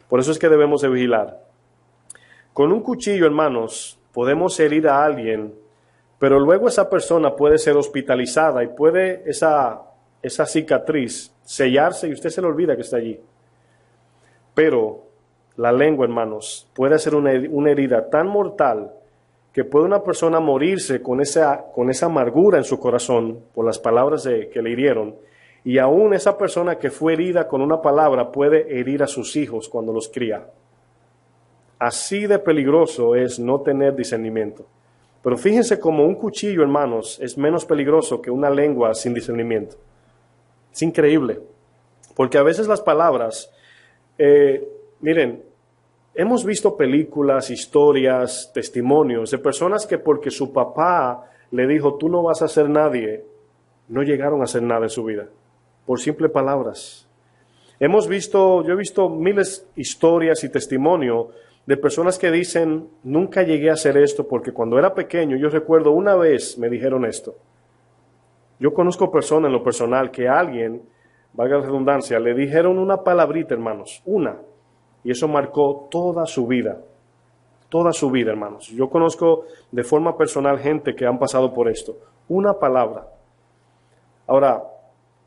Por eso es que debemos de vigilar. Con un cuchillo, hermanos, podemos herir a alguien, pero luego esa persona puede ser hospitalizada y puede esa cicatriz sellarse y usted se le olvida que está allí. Pero la lengua, hermanos, puede ser una herida tan mortal que puede una persona morirse con esa amargura en su corazón por las palabras que le hirieron. Y aún esa persona que fue herida con una palabra puede herir a sus hijos cuando los cría. Así de peligroso es no tener discernimiento. Pero fíjense cómo un cuchillo, hermanos, es menos peligroso que una lengua sin discernimiento. Es increíble. Porque a veces las palabras, miren, hemos visto películas, historias, testimonios de personas que porque su papá le dijo, tú no vas a ser nadie, no llegaron a ser nada en su vida, por simples palabras. Yo he visto miles de historias y testimonios de personas que dicen, nunca llegué a hacer esto porque cuando era pequeño, yo recuerdo una vez me dijeron esto. Yo conozco personas en lo personal que a alguien, valga la redundancia, le dijeron una palabrita, hermanos, una. Y eso marcó toda su vida, hermanos. Yo conozco de forma personal gente que han pasado por esto. Una palabra. Ahora,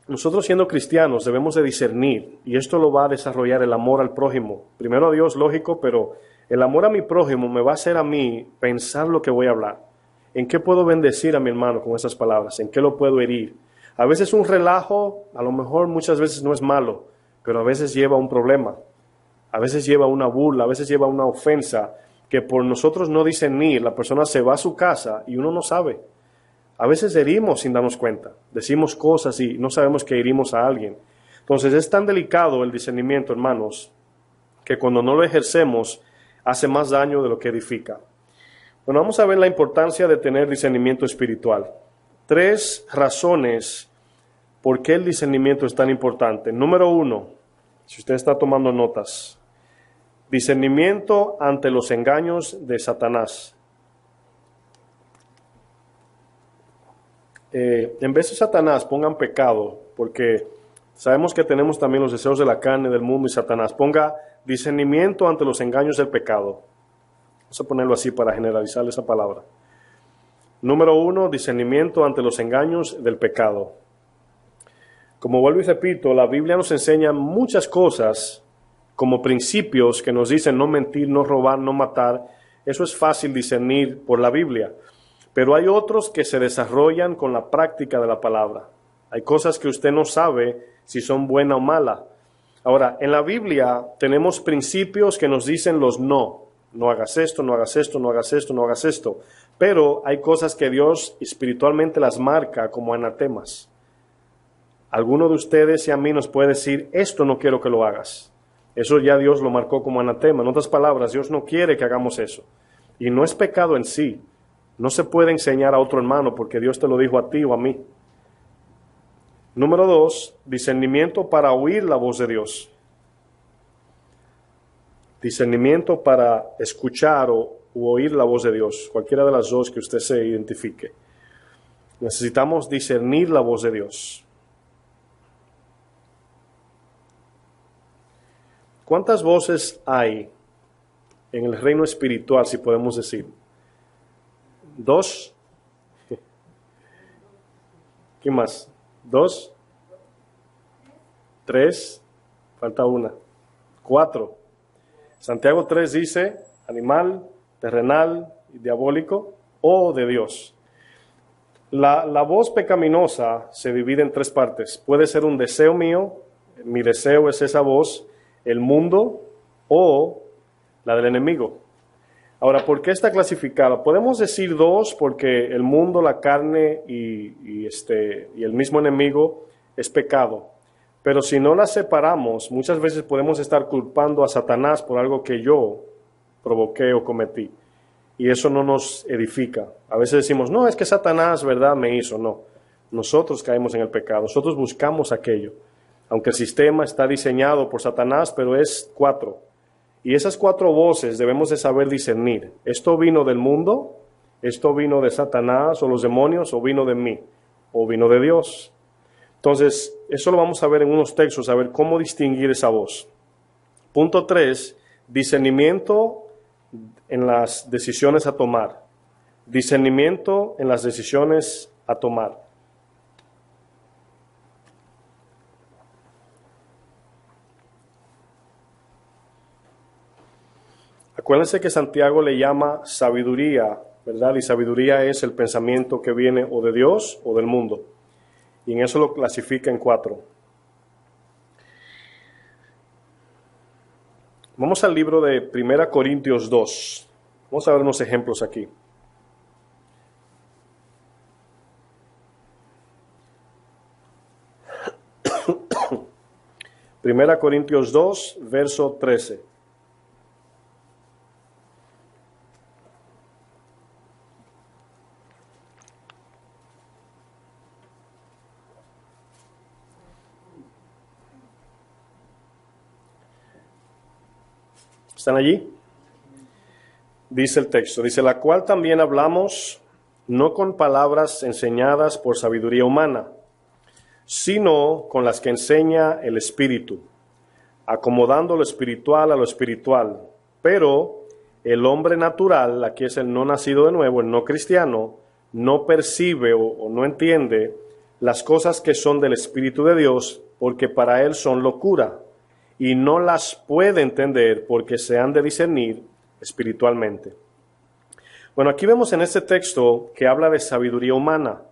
nosotros siendo cristianos debemos de discernir, y esto lo va a desarrollar el amor al prójimo. Primero a Dios, lógico, pero el amor a mi prójimo me va a hacer a mí pensar lo que voy a hablar. ¿En qué puedo bendecir a mi hermano con esas palabras? ¿En qué lo puedo herir? A veces un relajo, a lo mejor muchas veces no es malo, pero a veces lleva a un problema. A veces lleva a una burla, a veces lleva a una ofensa, que por nosotros no discernir, la persona se va a su casa y uno no sabe. A veces herimos sin darnos cuenta. Decimos cosas y no sabemos que herimos a alguien. Entonces es tan delicado el discernimiento, hermanos, que cuando no lo ejercemos hace más daño de lo que edifica. Bueno, vamos a ver la importancia de tener discernimiento espiritual. 3 razones por qué el discernimiento es tan importante. Número 1, si usted está tomando notas, discernimiento ante los engaños de Satanás. En vez de Satanás, pongan pecado, porque sabemos que tenemos también los deseos de la carne, del mundo y Satanás. Ponga discernimiento ante los engaños del pecado. Vamos a ponerlo así para generalizar esa palabra. Número 1, discernimiento ante los engaños del pecado. Como vuelvo y repito, la Biblia nos enseña muchas cosas como principios que nos dicen no mentir, no robar, no matar. Eso es fácil discernir por la Biblia. Pero hay otros que se desarrollan con la práctica de la palabra. Hay cosas que usted no sabe si son buenas o malas. Ahora, en la Biblia tenemos principios que nos dicen los no. No hagas esto, no hagas esto, no hagas esto, no hagas esto. Pero hay cosas que Dios espiritualmente las marca como anatemas. Alguno de ustedes y a mí nos puede decir, esto no quiero que lo hagas. Eso ya Dios lo marcó como anatema. En otras palabras, Dios no quiere que hagamos eso. Y no es pecado en sí. No se puede enseñar a otro hermano porque Dios te lo dijo a ti o a mí. Número 2, discernimiento para oír la voz de Dios. Discernimiento para escuchar o oír la voz de Dios. Cualquiera de las dos que usted se identifique. Necesitamos discernir la voz de Dios. ¿Cuántas voces hay en el reino espiritual, si podemos decir? 2. ¿Qué más? 2. 3. Falta una. 4. Santiago 3 dice, animal, terrenal y diabólico o de Dios. La voz pecaminosa se divide en 3 partes. Puede ser un deseo mío, mi deseo es esa voz, el mundo o la del enemigo. Ahora, ¿por qué está clasificada? Podemos decir 2 porque el mundo, la carne y el mismo enemigo es pecado. Pero si no las separamos, muchas veces podemos estar culpando a Satanás por algo que yo provoqué o cometí. Y eso no nos edifica. A veces decimos, no, es que Satanás, ¿verdad?, me hizo. No, nosotros caemos en el pecado. Nosotros buscamos aquello. Aunque el sistema está diseñado por Satanás, pero es 4. Y esas 4 voces debemos de saber discernir. ¿Esto vino del mundo? ¿Esto vino de Satanás o los demonios? ¿O vino de mí? ¿O vino de Dios? Entonces, eso lo vamos a ver en unos textos, a ver cómo distinguir esa voz. Punto 3, discernimiento en las decisiones a tomar. Discernimiento en las decisiones a tomar. Acuérdense que Santiago le llama sabiduría, ¿verdad? Y sabiduría es el pensamiento que viene o de Dios o del mundo. Y en eso lo clasifica en 4. Vamos al libro de 1 Corintios 2. Vamos a ver unos ejemplos aquí. Primera Corintios 2, verso 13. ¿Están allí? Dice el texto, dice, la cual también hablamos, no con palabras enseñadas por sabiduría humana, sino con las que enseña el Espíritu, acomodando lo espiritual a lo espiritual. Pero el hombre natural, aquí es el no nacido de nuevo, el no cristiano, no percibe o no entiende las cosas que son del Espíritu de Dios, porque para él son locura, y no las puede entender porque se han de discernir espiritualmente. Bueno, aquí vemos en este texto que habla de sabiduría humana.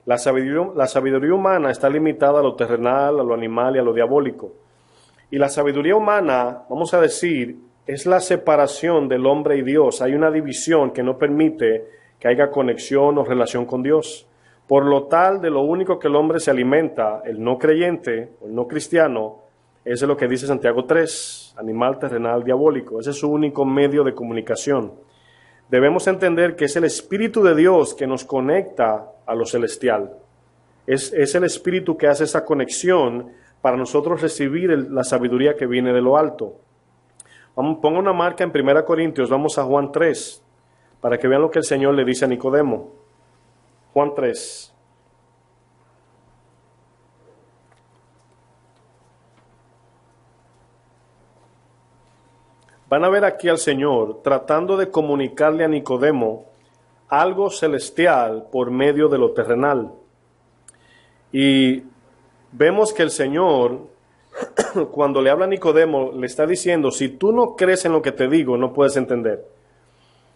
La sabiduría humana está limitada a lo terrenal, a lo animal y a lo diabólico. Y la sabiduría humana, vamos a decir, es la separación del hombre y Dios. Hay una división que no permite que haya conexión o relación con Dios. Por lo tal, de lo único que el hombre se alimenta, el no creyente o el no cristiano, es de lo que dice Santiago 3, animal, terrenal, diabólico. Ese es su único medio de comunicación. Debemos entender que es el Espíritu de Dios que nos conecta a lo celestial. Es el Espíritu que hace esa conexión para nosotros recibir la sabiduría que viene de lo alto. Ponga una marca en 1 Corintios, vamos a Juan 3, para que vean lo que el Señor le dice a Nicodemo. Juan 3. Van a ver aquí al Señor tratando de comunicarle a Nicodemo algo celestial por medio de lo terrenal. Y vemos que el Señor, cuando le habla a Nicodemo, le está diciendo, si tú no crees en lo que te digo, no puedes entender.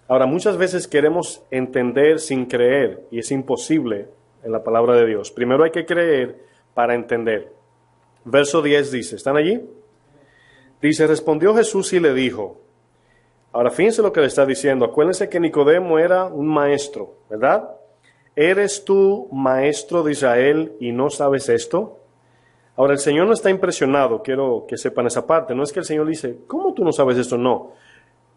Ahora, muchas veces queremos entender sin creer, y es imposible en la palabra de Dios. Primero hay que creer para entender. Verso 10 dice, ¿están allí? Dice, respondió Jesús y le dijo, ahora fíjense lo que le está diciendo, acuérdense que Nicodemo era un maestro, ¿verdad? ¿Eres tú maestro de Israel y no sabes esto? Ahora el Señor no está impresionado, quiero que sepan esa parte, no es que el Señor dice, ¿cómo tú no sabes esto? No,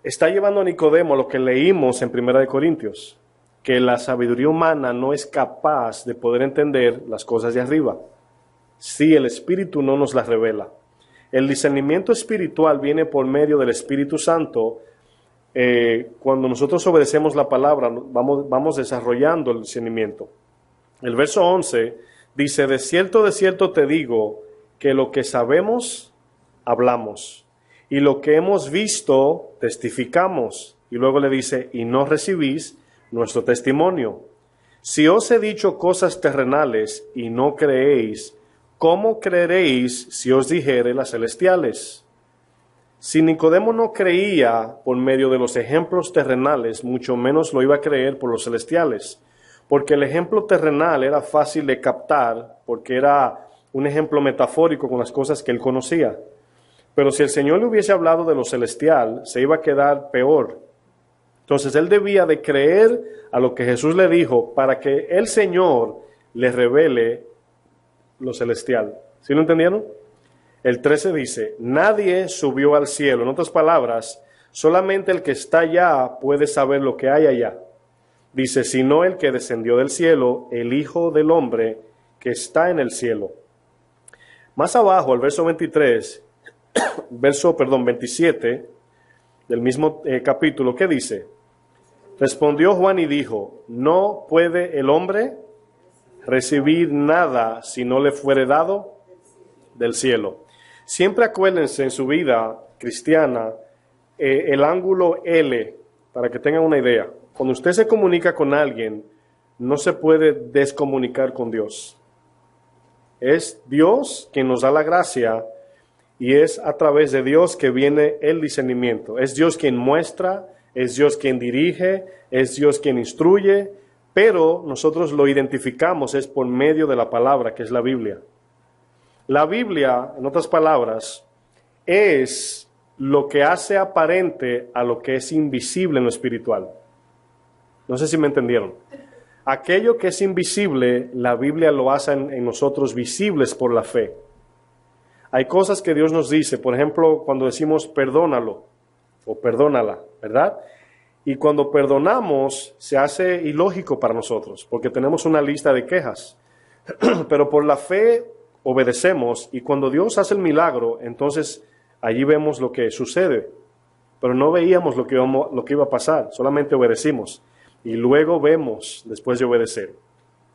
está llevando a Nicodemo a lo que leímos en 1 Corintios, que la sabiduría humana no es capaz de poder entender las cosas de arriba, si el Espíritu no nos las revela. El discernimiento espiritual viene por medio del Espíritu Santo. Cuando nosotros obedecemos la palabra, vamos desarrollando el discernimiento. El verso 11 dice, de cierto te digo, que lo que sabemos, hablamos, y lo que hemos visto, testificamos. Y luego le dice, y no recibís nuestro testimonio. Si os he dicho cosas terrenales y no creéis, ¿cómo creeréis si os dijere las celestiales? Si Nicodemo no creía por medio de los ejemplos terrenales, mucho menos lo iba a creer por los celestiales, porque el ejemplo terrenal era fácil de captar, porque era un ejemplo metafórico con las cosas que él conocía. Pero si el Señor le hubiese hablado de lo celestial, se iba a quedar peor. Entonces él debía de creer a lo que Jesús le dijo para que el Señor le revele lo celestial. ¿Sí lo entendieron? El 13 dice, nadie subió al cielo. En otras palabras, solamente el que está allá puede saber lo que hay allá. Dice, sino el que descendió del cielo, el Hijo del Hombre que está en el cielo. Más abajo, el verso 27 del mismo capítulo, ¿qué dice? Respondió Juan y dijo, no puede el hombre recibir nada si no le fuere dado del cielo. Siempre acuérdense en su vida cristiana el ángulo L, para que tengan una idea. Cuando usted se comunica con alguien, no se puede descomunicar con Dios. Es Dios quien nos da la gracia y es a través de Dios que viene el discernimiento. Es Dios quien muestra, es Dios quien dirige, es Dios quien instruye, pero nosotros lo identificamos es por medio de la palabra, que es la Biblia. La Biblia, en otras palabras, es lo que hace aparente a lo que es invisible en lo espiritual. No sé si me entendieron. Aquello que es invisible, la Biblia lo hace en nosotros visibles por la fe. Hay cosas que Dios nos dice, por ejemplo, cuando decimos perdónalo o perdónala, ¿verdad? Y cuando perdonamos se hace ilógico para nosotros, porque tenemos una lista de quejas. Pero por la fe obedecemos y cuando Dios hace el milagro, entonces allí vemos lo que sucede. Pero no veíamos lo que iba a pasar, solamente obedecimos. Y luego vemos después de obedecer.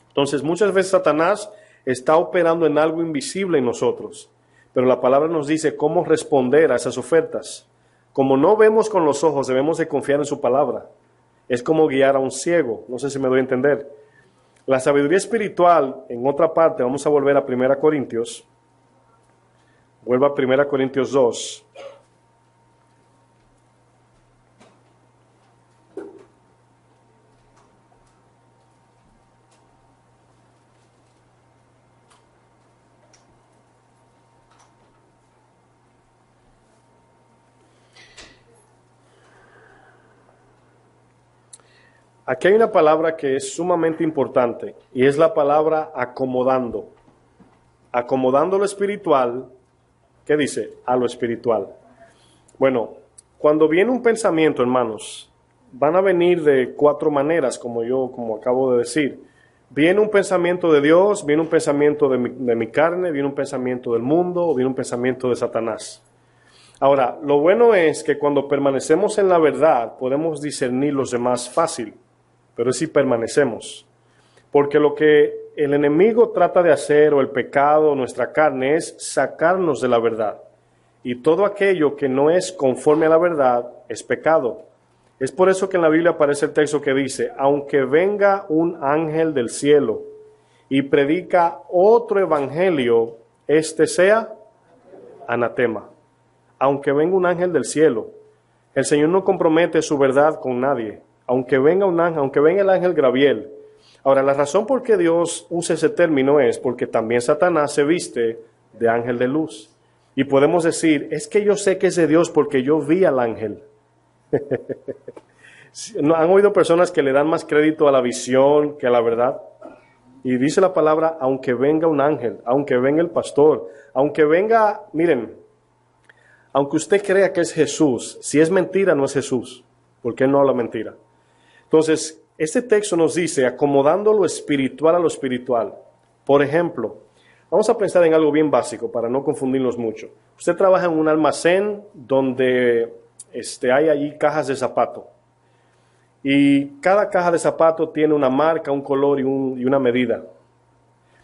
Entonces muchas veces Satanás está operando en algo invisible en nosotros. Pero la palabra nos dice cómo responder a esas ofertas. Como no vemos con los ojos, debemos de confiar en su palabra. Es como guiar a un ciego. No sé si me doy a entender. La sabiduría espiritual, en otra parte, vamos a volver a 1 Corintios. Vuelva a 1 Corintios 2. Aquí hay una palabra que es sumamente importante y es la palabra acomodando. Acomodando lo espiritual, ¿qué dice? A lo espiritual. Bueno, cuando viene un pensamiento, hermanos, van a venir de 4 maneras, como acabo de decir. Viene un pensamiento de Dios, viene un pensamiento de mi carne, viene un pensamiento del mundo, o viene un pensamiento de Satanás. Ahora, lo bueno es que cuando permanecemos en la verdad, podemos discernir los demás fácil, pero es si permanecemos. Porque lo que el enemigo trata de hacer, o el pecado, nuestra carne, es sacarnos de la verdad. Y todo aquello que no es conforme a la verdad es pecado. Es por eso que en la Biblia aparece el texto que dice, aunque venga un ángel del cielo y predica otro evangelio, este sea anatema. Aunque venga un ángel del cielo, el Señor no compromete su verdad con nadie. Aunque venga un ángel, aunque venga el ángel Gabriel. Ahora, la razón por qué Dios usa ese término es porque también Satanás se viste de ángel de luz. Y podemos decir, es que yo sé que es de Dios porque yo vi al ángel. ¿Han oído personas que le dan más crédito a la visión que a la verdad? Y dice la palabra, aunque venga un ángel, aunque venga el pastor, aunque venga, miren, aunque usted crea que es Jesús, si es mentira no es Jesús, porque él no habla mentira. Entonces, este texto nos dice, acomodando lo espiritual a lo espiritual. Por ejemplo, vamos a pensar en algo bien básico para no confundirnos mucho. Usted trabaja en un almacén donde hay allí cajas de zapato. Y cada caja de zapato tiene una marca, un color y una medida.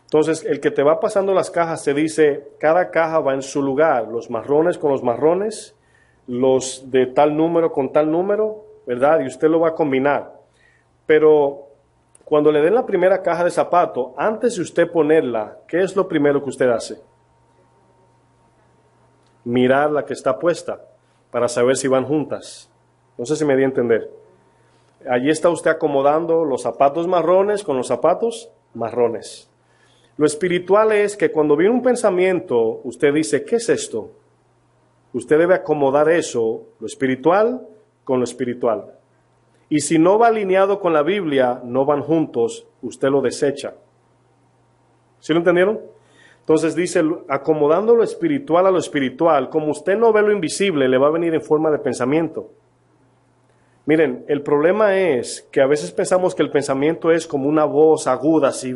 Entonces, el que te va pasando las cajas te dice, cada caja va en su lugar. Los marrones con los marrones, los de tal número con tal número, ¿verdad? Y usted lo va a combinar. Pero cuando le den la primera caja de zapato, antes de usted ponerla, ¿qué es lo primero que usted hace? Mirar la que está puesta para saber si van juntas. No sé si me di a entender. Allí está usted acomodando los zapatos marrones con los zapatos marrones. Lo espiritual es que cuando viene un pensamiento, usted dice, ¿qué es esto? Usted debe acomodar eso, lo espiritual, con lo espiritual. Y si no va alineado con la Biblia, no van juntos, usted lo desecha. ¿Sí lo entendieron? Entonces dice, acomodando lo espiritual a lo espiritual, como usted no ve lo invisible, le va a venir en forma de pensamiento. Miren, el problema es que a veces pensamos que el pensamiento es como una voz aguda, así,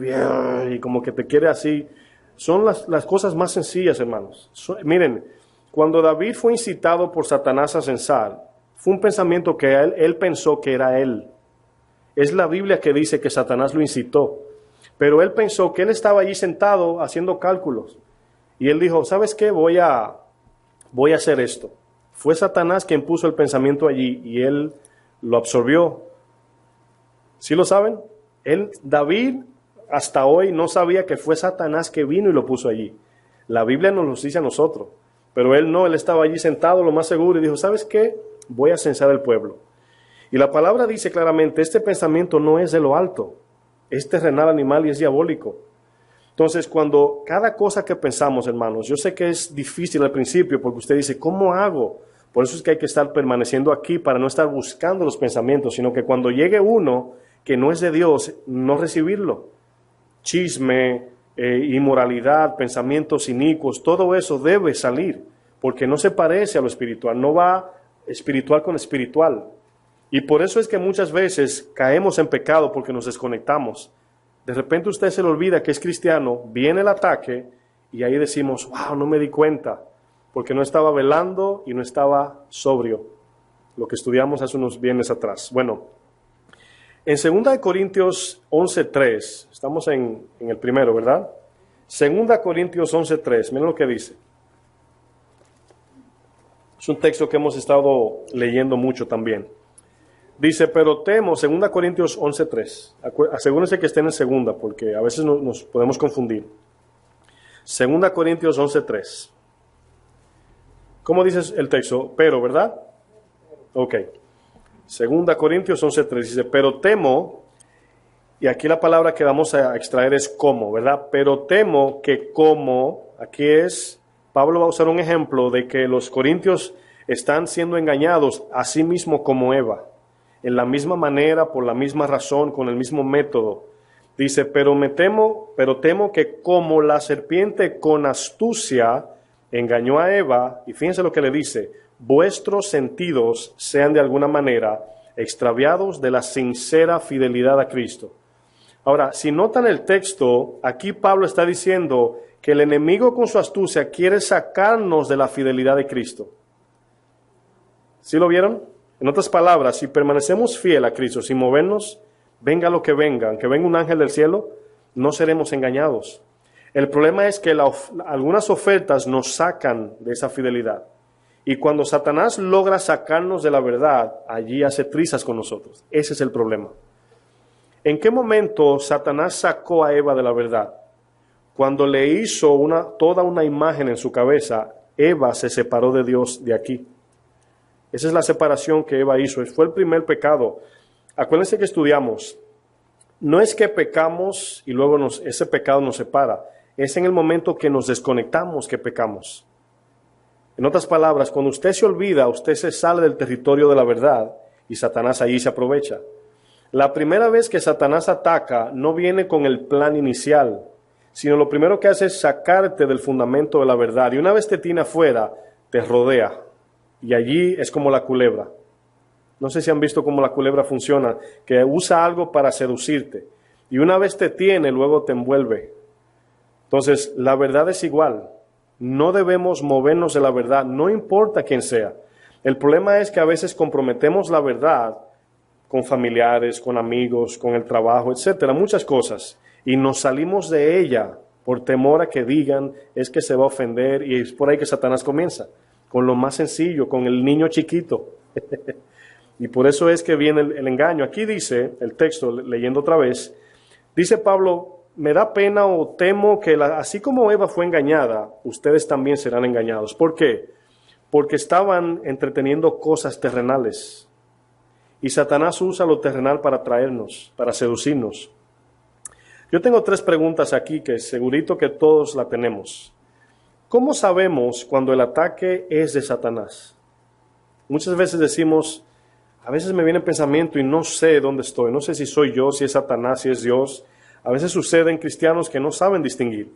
y como que te quiere así. Son las cosas más sencillas, hermanos. Miren, cuando David fue incitado por Satanás a censar, fue un pensamiento que él pensó que era él. Es la Biblia que dice que Satanás lo incitó. Pero él pensó que él estaba allí sentado haciendo cálculos. Y él dijo, ¿sabes qué? Voy a hacer esto. Fue Satanás quien puso el pensamiento allí y él lo absorbió. ¿Sí lo saben? David hasta hoy no sabía que fue Satanás que vino y lo puso allí. La Biblia nos lo dice a nosotros. Pero él no, él estaba allí sentado lo más seguro y dijo, ¿sabes qué? Voy a censar el pueblo. Y la palabra dice claramente, este pensamiento no es de lo alto, es terrenal, animal y es diabólico. Entonces, cuando cada cosa que pensamos, hermanos, yo sé que es difícil al principio porque usted dice, ¿cómo hago? Por eso es que hay que estar permaneciendo aquí para no estar buscando los pensamientos, sino que cuando llegue uno que no es de Dios, no recibirlo. Chisme, inmoralidad, pensamientos inicuos, todo eso debe salir, porque no se parece a lo espiritual, no va espiritual con espiritual. Y por eso es que muchas veces caemos en pecado porque nos desconectamos. De repente usted se le olvida que es cristiano, viene el ataque y ahí decimos, wow, no me di cuenta, porque no estaba velando y no estaba sobrio, lo que estudiamos hace unos viernes atrás. Bueno, en 2 Corintios 11:3, estamos en el primero, ¿verdad? 2 Corintios 11:3, miren lo que dice. Es un texto que hemos estado leyendo mucho también. Dice, pero temo, 2 Corintios 11:3. Asegúrense que estén en segunda, porque a veces nos podemos confundir. 2 Corintios 11:3. ¿Cómo dice el texto? Pero, ¿verdad? Ok. 2 Corintios 11:3 dice, pero temo, y aquí la palabra que vamos a extraer es como, ¿verdad? Pero temo que como, aquí es, Pablo va a usar un ejemplo de que los corintios están siendo engañados, así mismo como Eva. en la misma manera, por la misma razón, con el mismo método. Dice, pero temo que como la serpiente con astucia engañó a Eva, y fíjense lo que le dice, vuestros sentidos sean de alguna manera extraviados de la sincera fidelidad a Cristo. Ahora, si notan el texto, aquí Pablo está diciendo que el enemigo con su astucia quiere sacarnos de la fidelidad de Cristo. ¿Sí lo vieron? En otras palabras, si permanecemos fiel a Cristo, sin movernos, venga lo que venga, aunque venga un ángel del cielo, no seremos engañados. El problema es que algunas ofertas nos sacan de esa fidelidad. Y cuando Satanás logra sacarnos de la verdad, allí hace trizas con nosotros. Ese es el problema. ¿En qué momento Satanás sacó a Eva de la verdad? Cuando le hizo toda una imagen en su cabeza, Eva se separó de Dios de aquí. Esa es la separación que Eva hizo. Fue el primer pecado. Acuérdense que estudiamos. No es que pecamos y luego ese pecado nos separa. Es en el momento que nos desconectamos que pecamos. En otras palabras, cuando usted se olvida, usted se sale del territorio de la verdad y Satanás allí se aprovecha. La primera vez que Satanás ataca no viene con el plan inicial, sino lo primero que hace es sacarte del fundamento de la verdad. Y una vez te tiene afuera, te rodea. Y allí es como la culebra. No sé si han visto cómo la culebra funciona, que usa algo para seducirte. Y una vez te tiene, luego te envuelve. Entonces, la verdad es igual. No debemos movernos de la verdad, no importa quién sea. El problema es que a veces comprometemos la verdad con familiares, con amigos, con el trabajo, etcétera, muchas cosas. Y nos salimos de ella por temor a que digan, es que se va a ofender, y es por ahí que Satanás comienza, con lo más sencillo, con el niño chiquito. Y por eso es que viene el engaño. Aquí dice, el texto, leyendo otra vez, dice Pablo, me da pena o temo que así como Eva fue engañada, ustedes también serán engañados. ¿Por qué? Porque estaban entreteniendo cosas terrenales. Y Satanás usa lo terrenal para atraernos, para seducirnos. Yo tengo 3 preguntas aquí que segurito que todos la tenemos. ¿Cómo sabemos cuando el ataque es de Satanás? Muchas veces decimos, a veces me viene el pensamiento y no sé dónde estoy, no sé si soy yo, si es Satanás, si es Dios. A veces sucede en cristianos que no saben distinguir.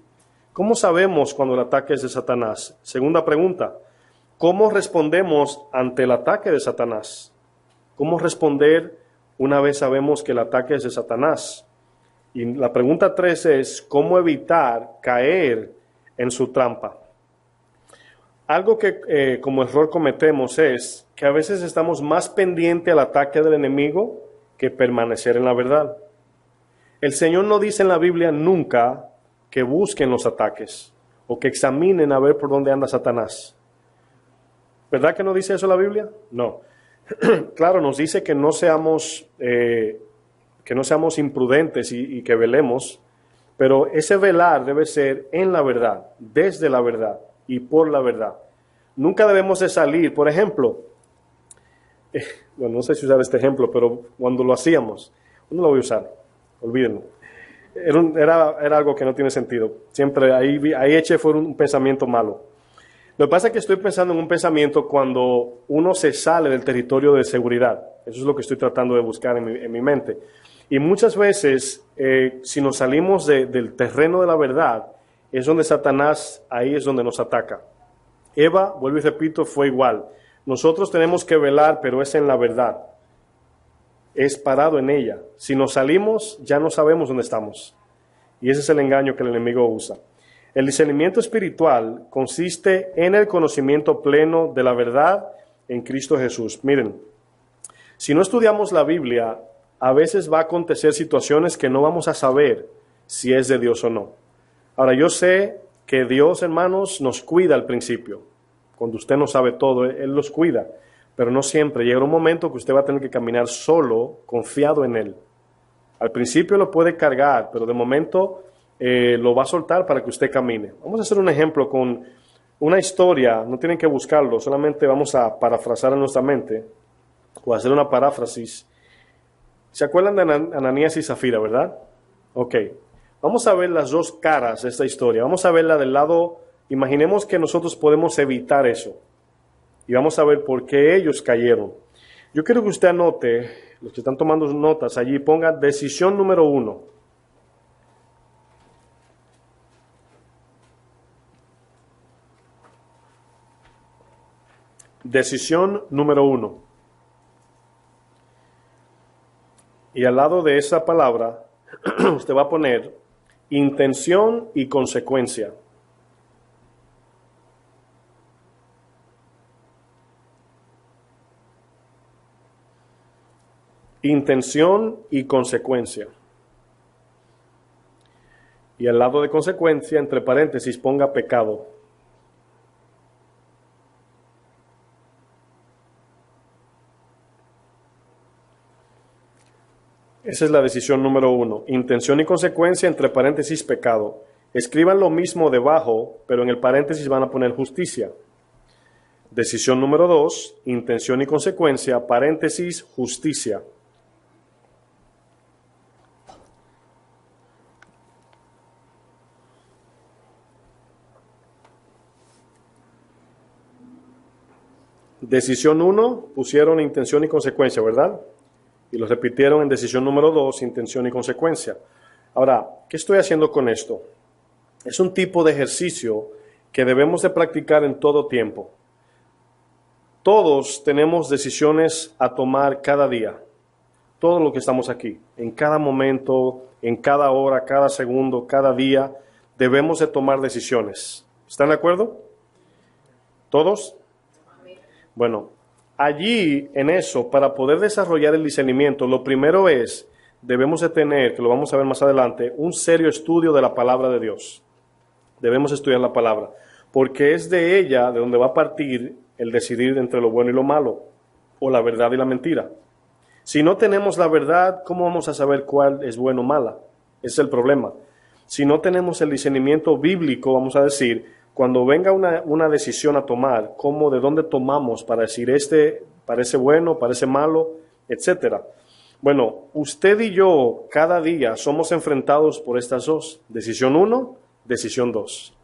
¿Cómo sabemos cuando el ataque es de Satanás? Segunda pregunta, ¿cómo respondemos ante el ataque de Satanás? ¿Cómo responder una vez sabemos que el ataque es de Satanás? Y la pregunta 3 es, ¿cómo evitar caer en su trampa? Algo que como error cometemos es que a veces estamos más pendientes al ataque del enemigo que permanecer en la verdad. El Señor no dice en la Biblia nunca que busquen los ataques o que examinen a ver por dónde anda Satanás. ¿Verdad que no dice eso la Biblia? No. Claro, nos dice que no seamos imprudentes y que velemos, pero ese velar debe ser en la verdad, desde la verdad y por la verdad. Nunca debemos de salir, por ejemplo, bueno, no sé si usar este ejemplo, pero cuando lo hacíamos, no lo voy a usar, olvídenlo. Era algo que no tiene sentido. Siempre ahí eché fuera un pensamiento malo. Lo que pasa es que estoy pensando en un pensamiento cuando uno se sale del territorio de seguridad. Eso es lo que estoy tratando de buscar en mi mente. Y muchas veces, si nos salimos del terreno de la verdad, es donde Satanás, ahí es donde nos ataca. Eva, vuelvo y repito, fue igual. Nosotros tenemos que velar, pero es en la verdad. Es parado en ella. Si nos salimos, ya no sabemos dónde estamos. Y ese es el engaño que el enemigo usa. El discernimiento espiritual consiste en el conocimiento pleno de la verdad en Cristo Jesús. Miren, si no estudiamos la Biblia, a veces va a acontecer situaciones que no vamos a saber si es de Dios o no. Ahora, yo sé que Dios, hermanos, nos cuida al principio. Cuando usted no sabe todo, Él los cuida. Pero no siempre. Llega un momento que usted va a tener que caminar solo, confiado en Él. Al principio lo puede cargar, pero de momento lo va a soltar para que usted camine. Vamos a hacer un ejemplo con una historia. No tienen que buscarlo, solamente vamos a parafrasar en nuestra mente o hacer una paráfrasis. ¿Se acuerdan de Ananías y Zafira, verdad? Ok. Vamos a ver las dos caras de esta historia. Vamos a verla del lado, imaginemos que nosotros podemos evitar eso. Y vamos a ver por qué ellos cayeron. Yo quiero que usted anote, los que están tomando notas allí, ponga decisión número 1. Decisión número 1. Y al lado de esa palabra, usted va a poner intención y consecuencia. Intención y consecuencia. Y al lado de consecuencia, entre paréntesis, ponga pecado. Esa es la decisión número 1. Intención y consecuencia, entre paréntesis, pecado. Escriban lo mismo debajo, pero en el paréntesis van a poner justicia. Decisión número 2, intención y consecuencia, paréntesis, justicia. Decisión 1, pusieron intención y consecuencia, ¿verdad? Y lo repitieron en decisión número 2, intención y consecuencia. Ahora, ¿qué estoy haciendo con esto? Es un tipo de ejercicio que debemos de practicar en todo tiempo. Todos tenemos decisiones a tomar cada día. Todo lo que estamos aquí, en cada momento, en cada hora, cada segundo, cada día, debemos de tomar decisiones. ¿Están de acuerdo? ¿Todos? Bueno, allí en eso, para poder desarrollar el discernimiento, lo primero es, debemos de tener, que lo vamos a ver más adelante, un serio estudio de la palabra de Dios. Debemos estudiar la palabra, porque es de ella de donde va a partir el decidir entre lo bueno y lo malo, o la verdad y la mentira. Si no tenemos la verdad, ¿cómo vamos a saber cuál es bueno o mala? Ese es el problema. Si no tenemos el discernimiento bíblico, vamos a decir, cuando venga una decisión a tomar, ¿cómo, de dónde tomamos para decir este parece bueno, parece malo, etcétera? Bueno, usted y yo cada día somos enfrentados por estas dos. Decisión 1, decisión 2.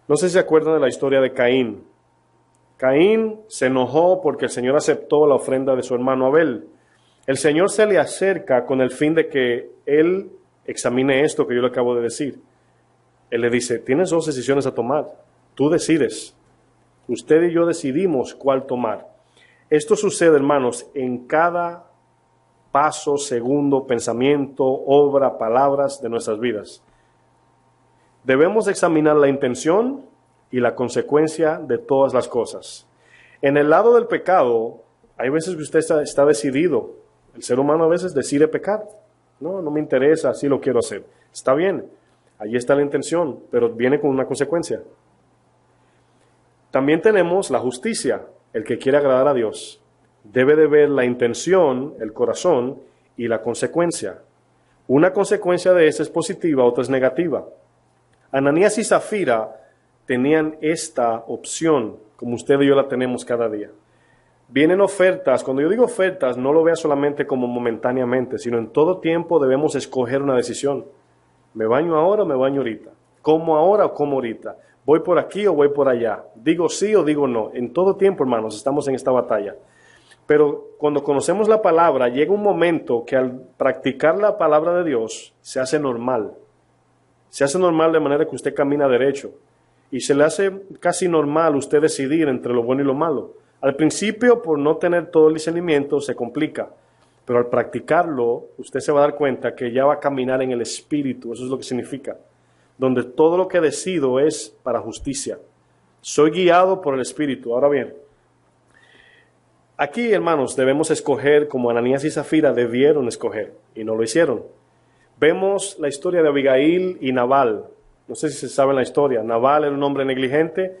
No sé si se acuerdan de la historia de Caín. Caín se enojó porque el Señor aceptó la ofrenda de su hermano Abel. El Señor se le acerca con el fin de que él examine esto que yo le acabo de decir. Él le dice, tienes dos decisiones a tomar, tú decides. Usted y yo decidimos cuál tomar. Esto sucede, hermanos, en cada paso, segundo, pensamiento, obra, palabras de nuestras vidas. Debemos examinar la intención y la consecuencia de todas las cosas. En el lado del pecado, hay veces que usted está decidido. El ser humano a veces decide pecar. No me interesa, así lo quiero hacer. Está bien. Allí está la intención, pero viene con una consecuencia. También tenemos la justicia. El que quiere agradar a Dios debe de ver la intención, el corazón y la consecuencia. Una consecuencia de esa es positiva, otra es negativa. Ananías y Zafira tenían esta opción, como usted y yo la tenemos cada día. Vienen ofertas. Cuando yo digo ofertas, no lo vea solamente como momentáneamente, sino en todo tiempo debemos escoger una decisión. ¿Me baño ahora o me baño ahorita? ¿Como ahora o como ahorita? ¿Voy por aquí o voy por allá? ¿Digo sí o digo no? En todo tiempo, hermanos, estamos en esta batalla. Pero cuando conocemos la palabra, llega un momento que al practicar la palabra de Dios, se hace normal. Se hace normal de manera que usted camina derecho. Y se le hace casi normal usted decidir entre lo bueno y lo malo. Al principio, por no tener todo el discernimiento, se complica. Pero al practicarlo, usted se va a dar cuenta que ya va a caminar en el Espíritu. Eso es lo que significa. Donde todo lo que decido es para justicia. Soy guiado por el Espíritu. Ahora bien, aquí, hermanos, debemos escoger como Ananías y Zafira debieron escoger. Y no lo hicieron. Vemos la historia de Abigail y Nabal. No sé si se sabe la historia. Nabal era un hombre negligente.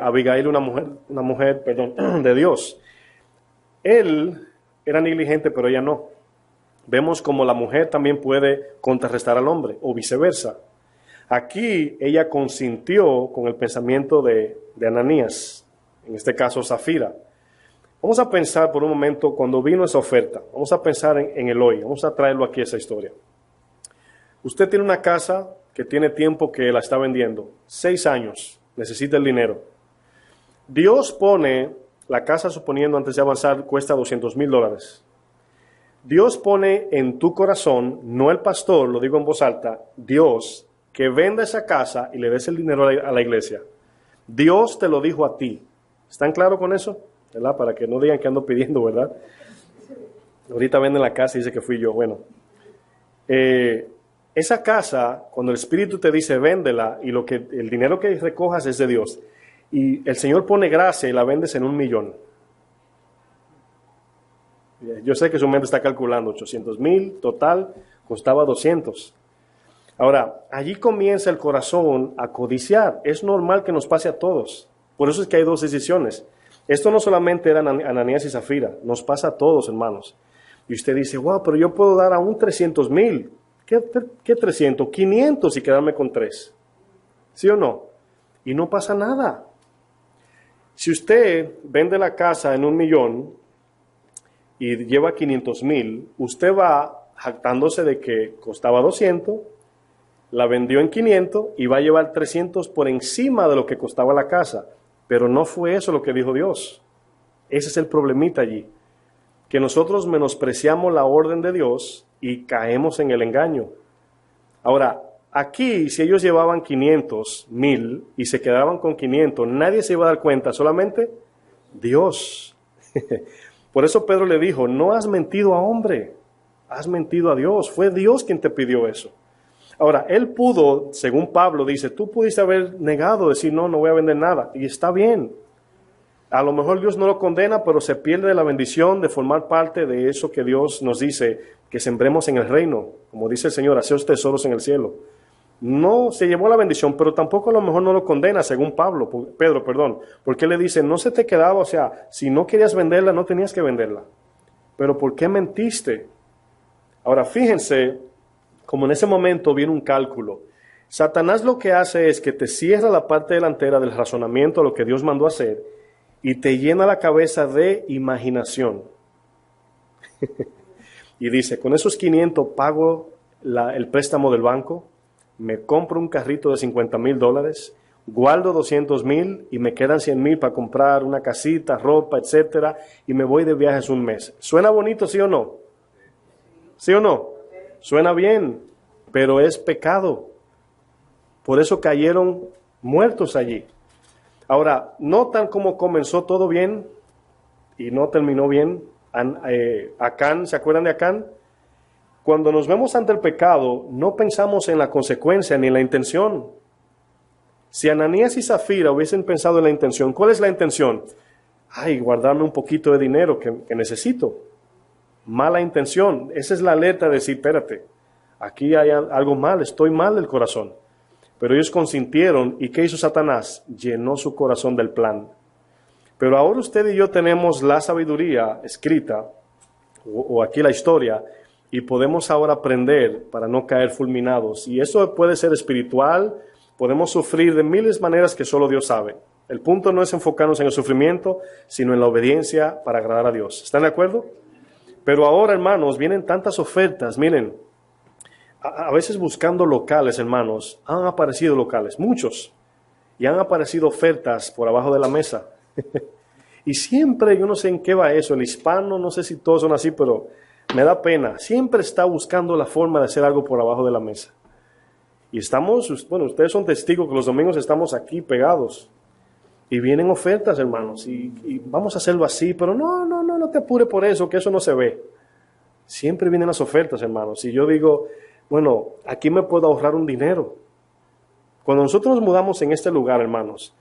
Abigail una mujer de Dios. Él era negligente, pero ella no. Vemos como la mujer también puede contrarrestar al hombre, o viceversa. Aquí ella consintió con el pensamiento de Ananías, en este caso Zafira. Vamos a pensar por un momento cuando vino esa oferta. Vamos a pensar en el hoy. Vamos a traerlo aquí esa historia. Usted tiene una casa que tiene tiempo que la está vendiendo. 6 años. Necesita el dinero. Dios pone La casa, suponiendo antes de avanzar, cuesta $200,000. Dios pone en tu corazón, no el pastor, lo digo en voz alta, Dios, que venda esa casa y le des el dinero a la iglesia. Dios te lo dijo a ti. ¿Están claros con eso? ¿Verdad? Para que no digan que ando pidiendo, ¿verdad? Ahorita venden la casa y dice que fui yo. Bueno, esa casa, cuando el Espíritu te dice véndela y el dinero que recojas es de Dios, y el Señor pone gracia y la vendes en $1,000,000. Yo sé que su mente está calculando, 800,000 total, costaba 200. Ahora, allí comienza el corazón a codiciar. Es normal que nos pase a todos. Por eso es que hay dos decisiones. Esto no solamente era Ananías y Zafira, nos pasa a todos, hermanos. Y usted dice, wow, pero yo puedo dar aún 300,000. ¿Qué 300? 500 y quedarme con 3. ¿Sí o no? Y no pasa nada. Si usted vende la casa en $1,000,000 y lleva 500,000, usted va jactándose de que costaba 200, la vendió en 500 y va a llevar 300 por encima de lo que costaba la casa. Pero no fue eso lo que dijo Dios. Ese es el problemita allí. Que nosotros menospreciamos la orden de Dios y caemos en el engaño. Ahora, aquí, si ellos llevaban 500,000 y se quedaban con 500, nadie se iba a dar cuenta, solamente Dios. Por eso Pedro le dijo, no has mentido a hombre, has mentido a Dios. Fue Dios quien te pidió eso. Ahora, él pudo, según Pablo dice, tú pudiste haber negado, decir, no voy a vender nada. Y está bien. A lo mejor Dios no lo condena, pero se pierde la bendición de formar parte de eso que Dios nos dice, que sembremos en el reino. Como dice el Señor, haceos tesoros en el cielo. No se llevó la bendición, pero tampoco a lo mejor no lo condena, según Pedro, porque le dice, no se te quedaba, o sea, si no querías venderla, no tenías que venderla. Pero ¿por qué mentiste? Ahora, fíjense, como en ese momento viene un cálculo. Satanás lo que hace es que te cierra la parte delantera del razonamiento a lo que Dios mandó hacer y te llena la cabeza de imaginación. Y dice, con esos 500 pago el préstamo del banco, me compro un carrito de $50,000, guardo 200,000 y me quedan 100,000 para comprar una casita, ropa, etcétera, y me voy de viajes un mes. ¿Suena bonito, sí o no? ¿Sí o no? Suena bien, pero es pecado. Por eso cayeron muertos allí. Ahora, notan cómo comenzó todo bien y no terminó bien. Acán, ¿se acuerdan de Acán? Cuando nos vemos ante el pecado, no pensamos en la consecuencia ni en la intención. Si Ananías y Zafira hubiesen pensado en la intención, ¿cuál es la intención? Ay, guardarme un poquito de dinero que necesito. Mala intención. Esa es la alerta de decir, espérate, aquí hay algo mal, estoy mal del corazón. Pero ellos consintieron, ¿y qué hizo Satanás? Llenó su corazón del plan. Pero ahora usted y yo tenemos la sabiduría escrita, o aquí la historia, y podemos ahora aprender para no caer fulminados. Y eso puede ser espiritual, podemos sufrir de miles de maneras que solo Dios sabe. El punto no es enfocarnos en el sufrimiento, sino en la obediencia para agradar a Dios. ¿Están de acuerdo? Pero ahora, hermanos, vienen tantas ofertas, miren, a veces buscando locales, hermanos, han aparecido locales, muchos, y han aparecido ofertas por abajo de la mesa. Y siempre, yo no sé en qué va eso, el hispano, no sé si todos son así, pero me da pena, siempre está buscando la forma de hacer algo por abajo de la mesa. Y estamos, bueno, ustedes son testigos que los domingos estamos aquí pegados, y vienen ofertas, hermanos, y vamos a hacerlo así, pero no te apures por eso, que eso no se ve. Siempre vienen las ofertas, hermanos, y yo digo, bueno, aquí me puedo ahorrar un dinero. Cuando nosotros nos mudamos en este lugar, hermanos,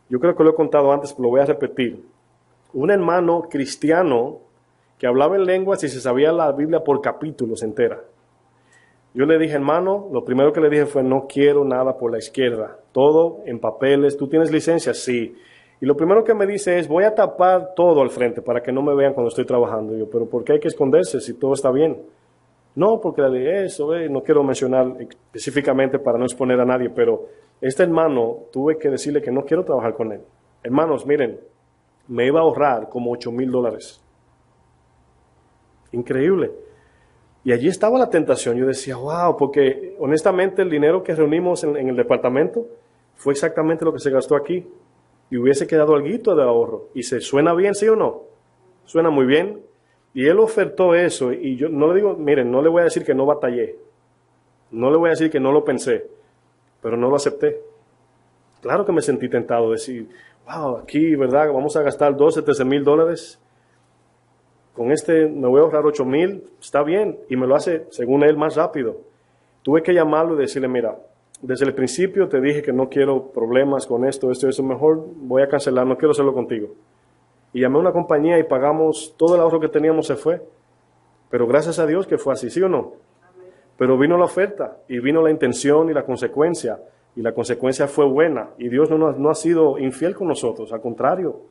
yo creo que lo he contado antes, pero lo voy a repetir. Un hermano cristiano que hablaba en lenguas y se sabía la Biblia por capítulos entera. Yo le dije, hermano, lo primero que le dije fue, no quiero nada por la izquierda, todo en papeles. ¿Tú tienes licencia? Sí. Y lo primero que me dice es, voy a tapar todo al frente para que no me vean cuando estoy trabajando. Y yo, pero ¿por qué hay que esconderse si todo está bien? No, porque le dije eso, no quiero mencionar específicamente para no exponer a nadie, pero este hermano tuve que decirle que no quiero trabajar con él. Hermanos, miren, me iba a ahorrar como $8,000. Increíble. Y allí estaba la tentación. Yo decía, wow, porque honestamente el dinero que reunimos en el departamento fue exactamente lo que se gastó aquí. y hubiese quedado alguito de ahorro. Y se suena bien, ¿sí o no? Suena muy bien. Y él ofertó eso, y yo no le digo, miren, no le voy a decir que no batallé, no le voy a decir que no lo pensé, pero no lo acepté. Claro que me sentí tentado de decir, wow, aquí, ¿verdad? Vamos a gastar 12, 13 mil dólares. Con este me voy a ahorrar 8 mil, está bien, y me lo hace, según él, más rápido. Tuve que llamarlo y decirle, mira, desde el principio te dije que no quiero problemas con esto, eso, mejor voy a cancelar, no quiero hacerlo contigo. Y llamé a una compañía y pagamos, todo el ahorro que teníamos se fue. Pero gracias a Dios que fue así, ¿sí o no? Pero vino la oferta y vino la intención y la consecuencia. Y la consecuencia fue buena. Y Dios no ha sido infiel con nosotros, al contrario,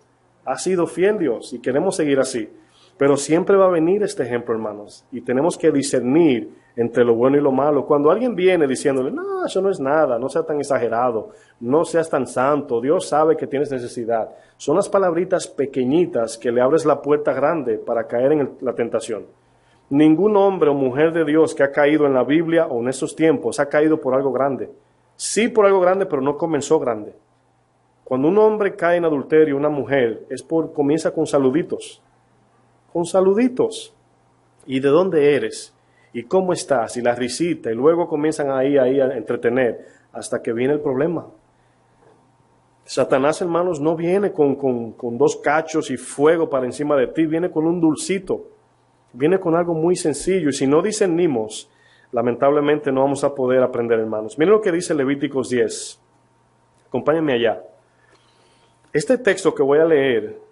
ha sido fiel Dios y queremos seguir así. Pero siempre va a venir este ejemplo, hermanos, y tenemos que discernir entre lo bueno y lo malo. Cuando alguien viene diciéndole, no, eso no es nada, no sea tan exagerado, no seas tan santo, Dios sabe que tienes necesidad. Son las palabritas pequeñitas que le abres la puerta grande para caer en la tentación. Ningún hombre o mujer de Dios que ha caído en la Biblia o en estos tiempos ha caído por algo grande. Sí por algo grande, pero no comenzó grande. Cuando un hombre cae en adulterio, una mujer, comienza con saluditos. Con saluditos. ¿Y de dónde eres? ¿Y cómo estás? Y la risita. Y luego comienzan ahí a entretener hasta que viene el problema. Satanás, hermanos, no viene con 2 cachos y fuego para encima de ti. Viene con un dulcito. Viene con algo muy sencillo. Y si no discernimos, lamentablemente no vamos a poder aprender, hermanos. Miren lo que dice Levíticos 10. Acompáñenme allá. Este texto que voy a leer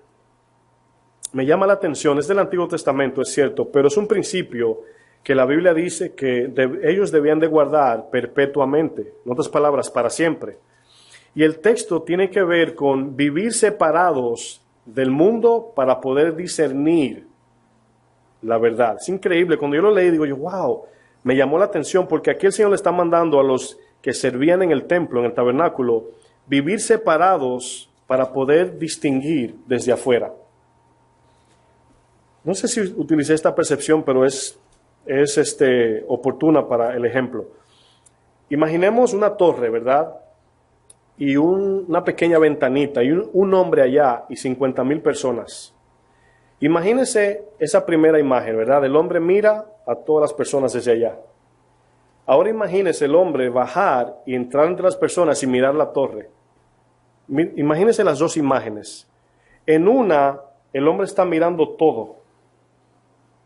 me llama la atención, es del Antiguo Testamento, es cierto, pero es un principio que la Biblia dice que ellos debían de guardar perpetuamente, en otras palabras, para siempre. Y el texto tiene que ver con vivir separados del mundo para poder discernir la verdad. Es increíble, cuando yo lo leí digo yo, wow, me llamó la atención porque aquí el Señor le está mandando a los que servían en el templo, en el tabernáculo, vivir separados para poder distinguir desde afuera. No sé si utilicé esta percepción, pero es oportuna para el ejemplo. Imaginemos una torre, ¿verdad? Y una pequeña ventanita y un hombre allá y 50,000 personas. Imagínense esa primera imagen, ¿verdad? El hombre mira a todas las personas desde allá. Ahora imagínense el hombre bajar y entrar entre las personas y mirar la torre. Imagínense las 2 imágenes. En una, el hombre está mirando todo.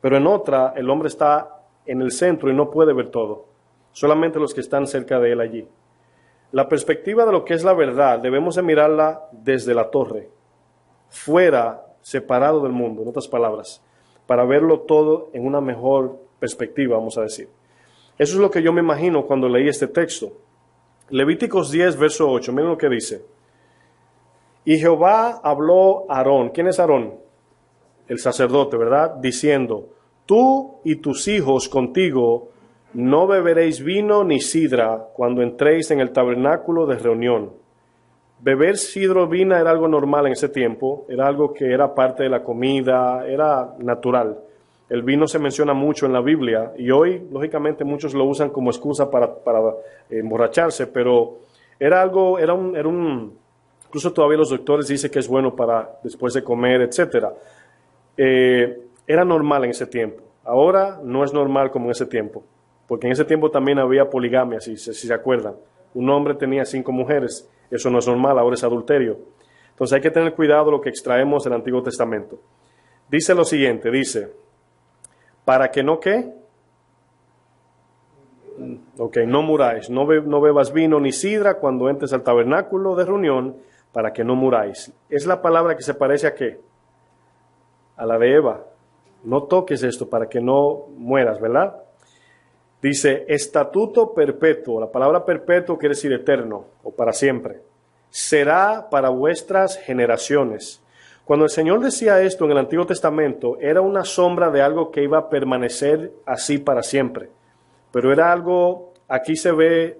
Pero en otra, el hombre está en el centro y no puede ver todo. Solamente los que están cerca de él allí. La perspectiva de lo que es la verdad, debemos de mirarla desde la torre. Fuera, separado del mundo, en otras palabras. Para verlo todo en una mejor perspectiva, vamos a decir. Eso es lo que yo me imagino cuando leí este texto. Levíticos 10, verso 8. Miren lo que dice. Y Jehová habló a Aarón. ¿Quién es Aarón? El sacerdote, ¿verdad? Diciendo, tú y tus hijos contigo no beberéis vino ni sidra cuando entréis en el tabernáculo de reunión. Beber sidra o vino era algo normal en ese tiempo, era algo que era parte de la comida, era natural. El vino se menciona mucho en la Biblia y hoy, lógicamente, muchos lo usan como excusa para emborracharse, pero incluso todavía los doctores dicen que es bueno para después de comer, etcétera. Era normal en ese tiempo. Ahora no es normal como en ese tiempo, porque en ese tiempo también había poligamia, si se acuerdan. Un hombre tenía 5 mujeres, eso no es normal, ahora es adulterio. Entonces hay que tener cuidado lo que extraemos del Antiguo Testamento. Dice lo siguiente, dice, ¿para que no qué? Ok, no muráis, no bebas vino ni sidra cuando entres al tabernáculo de reunión, para que no muráis. Es la palabra que se parece a qué? A la de Eva. No toques esto para que no mueras, ¿verdad? Dice, estatuto perpetuo. La palabra perpetuo quiere decir eterno o para siempre. Será para vuestras generaciones. Cuando el Señor decía esto en el Antiguo Testamento, era una sombra de algo que iba a permanecer así para siempre. Pero era algo, aquí se ve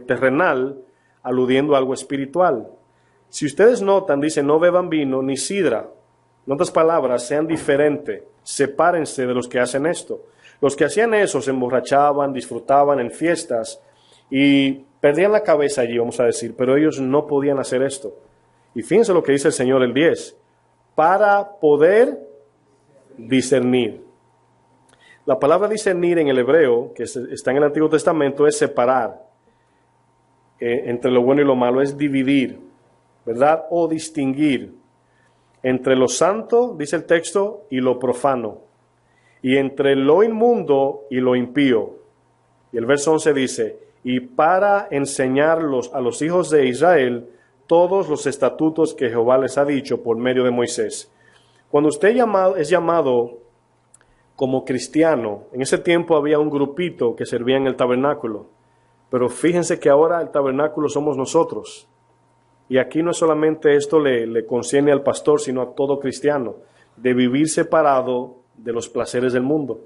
terrenal, aludiendo a algo espiritual. Si ustedes notan, dice, no beban vino ni sidra. En otras palabras, sean diferentes, sepárense de los que hacen esto. Los que hacían eso se emborrachaban, disfrutaban en fiestas y perdían la cabeza allí, vamos a decir, pero ellos no podían hacer esto. Y fíjense lo que dice el Señor el 10, para poder discernir. La palabra discernir en el hebreo, que está en el Antiguo Testamento, es separar entre lo bueno y lo malo, es dividir, ¿verdad? O distinguir entre lo santo, dice el texto, y lo profano, y entre lo inmundo y lo impío. Y el verso 11 dice, y para enseñarlos a los hijos de Israel todos los estatutos que Jehová les ha dicho por medio de Moisés. Cuando usted es llamado como cristiano, en ese tiempo había un grupito que servía en el tabernáculo, pero fíjense que ahora el tabernáculo somos nosotros. Y aquí no es solamente esto le concierne al pastor, sino a todo cristiano, de vivir separado de los placeres del mundo.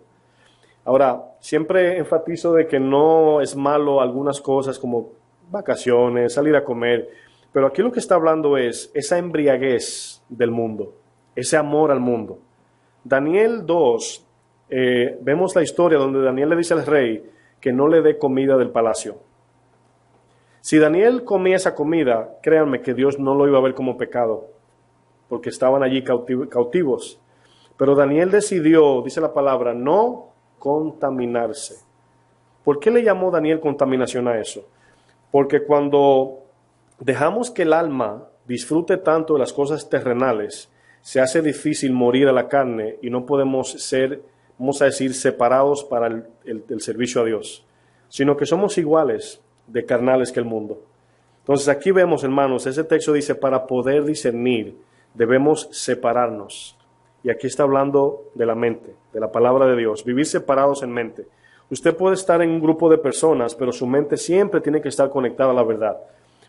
Ahora, siempre enfatizo de que no es malo algunas cosas como vacaciones, salir a comer, pero aquí lo que está hablando es esa embriaguez del mundo, ese amor al mundo. Daniel 2, vemos la historia donde Daniel le dice al rey que no le dé comida del palacio. Si Daniel comía esa comida, créanme que Dios no lo iba a ver como pecado, porque estaban allí cautivos. Pero Daniel decidió, dice la palabra, no contaminarse. ¿Por qué le llamó Daniel contaminación a eso? Porque cuando dejamos que el alma disfrute tanto de las cosas terrenales, se hace difícil morir a la carne y no podemos ser, vamos a decir, separados para el servicio a Dios, sino que somos iguales de carnales que el mundo. Entonces aquí vemos, hermanos, ese texto dice, para poder discernir, debemos separarnos. Y aquí está hablando de la mente, de la palabra de Dios, vivir separados en mente. Usted puede estar en un grupo de personas, pero su mente siempre tiene que estar conectada a la verdad,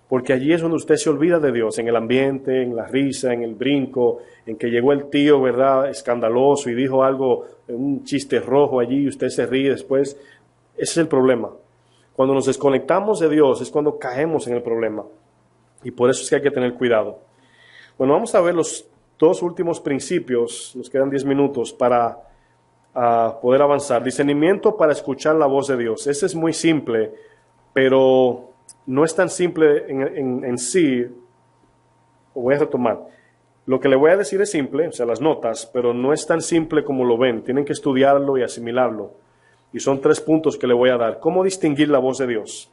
porque allí es donde usted se olvida de Dios, en el ambiente, en la risa, en el brinco, en que llegó el tío, ¿verdad?, escandaloso y dijo algo, un chiste rojo allí y usted se ríe después. Ese es el problema. Cuando nos desconectamos de Dios es cuando caemos en el problema. Y por eso es que hay que tener cuidado. Bueno, vamos a ver los dos últimos principios, nos quedan 10 minutos para poder avanzar. Discernimiento para escuchar la voz de Dios. Ese es muy simple, pero no es tan simple en sí. Voy a retomar. Lo que le voy a decir es simple, o sea, las notas, pero no es tan simple como lo ven. Tienen que estudiarlo y asimilarlo. Y son 3 puntos que le voy a dar. ¿Cómo distinguir la voz de Dios?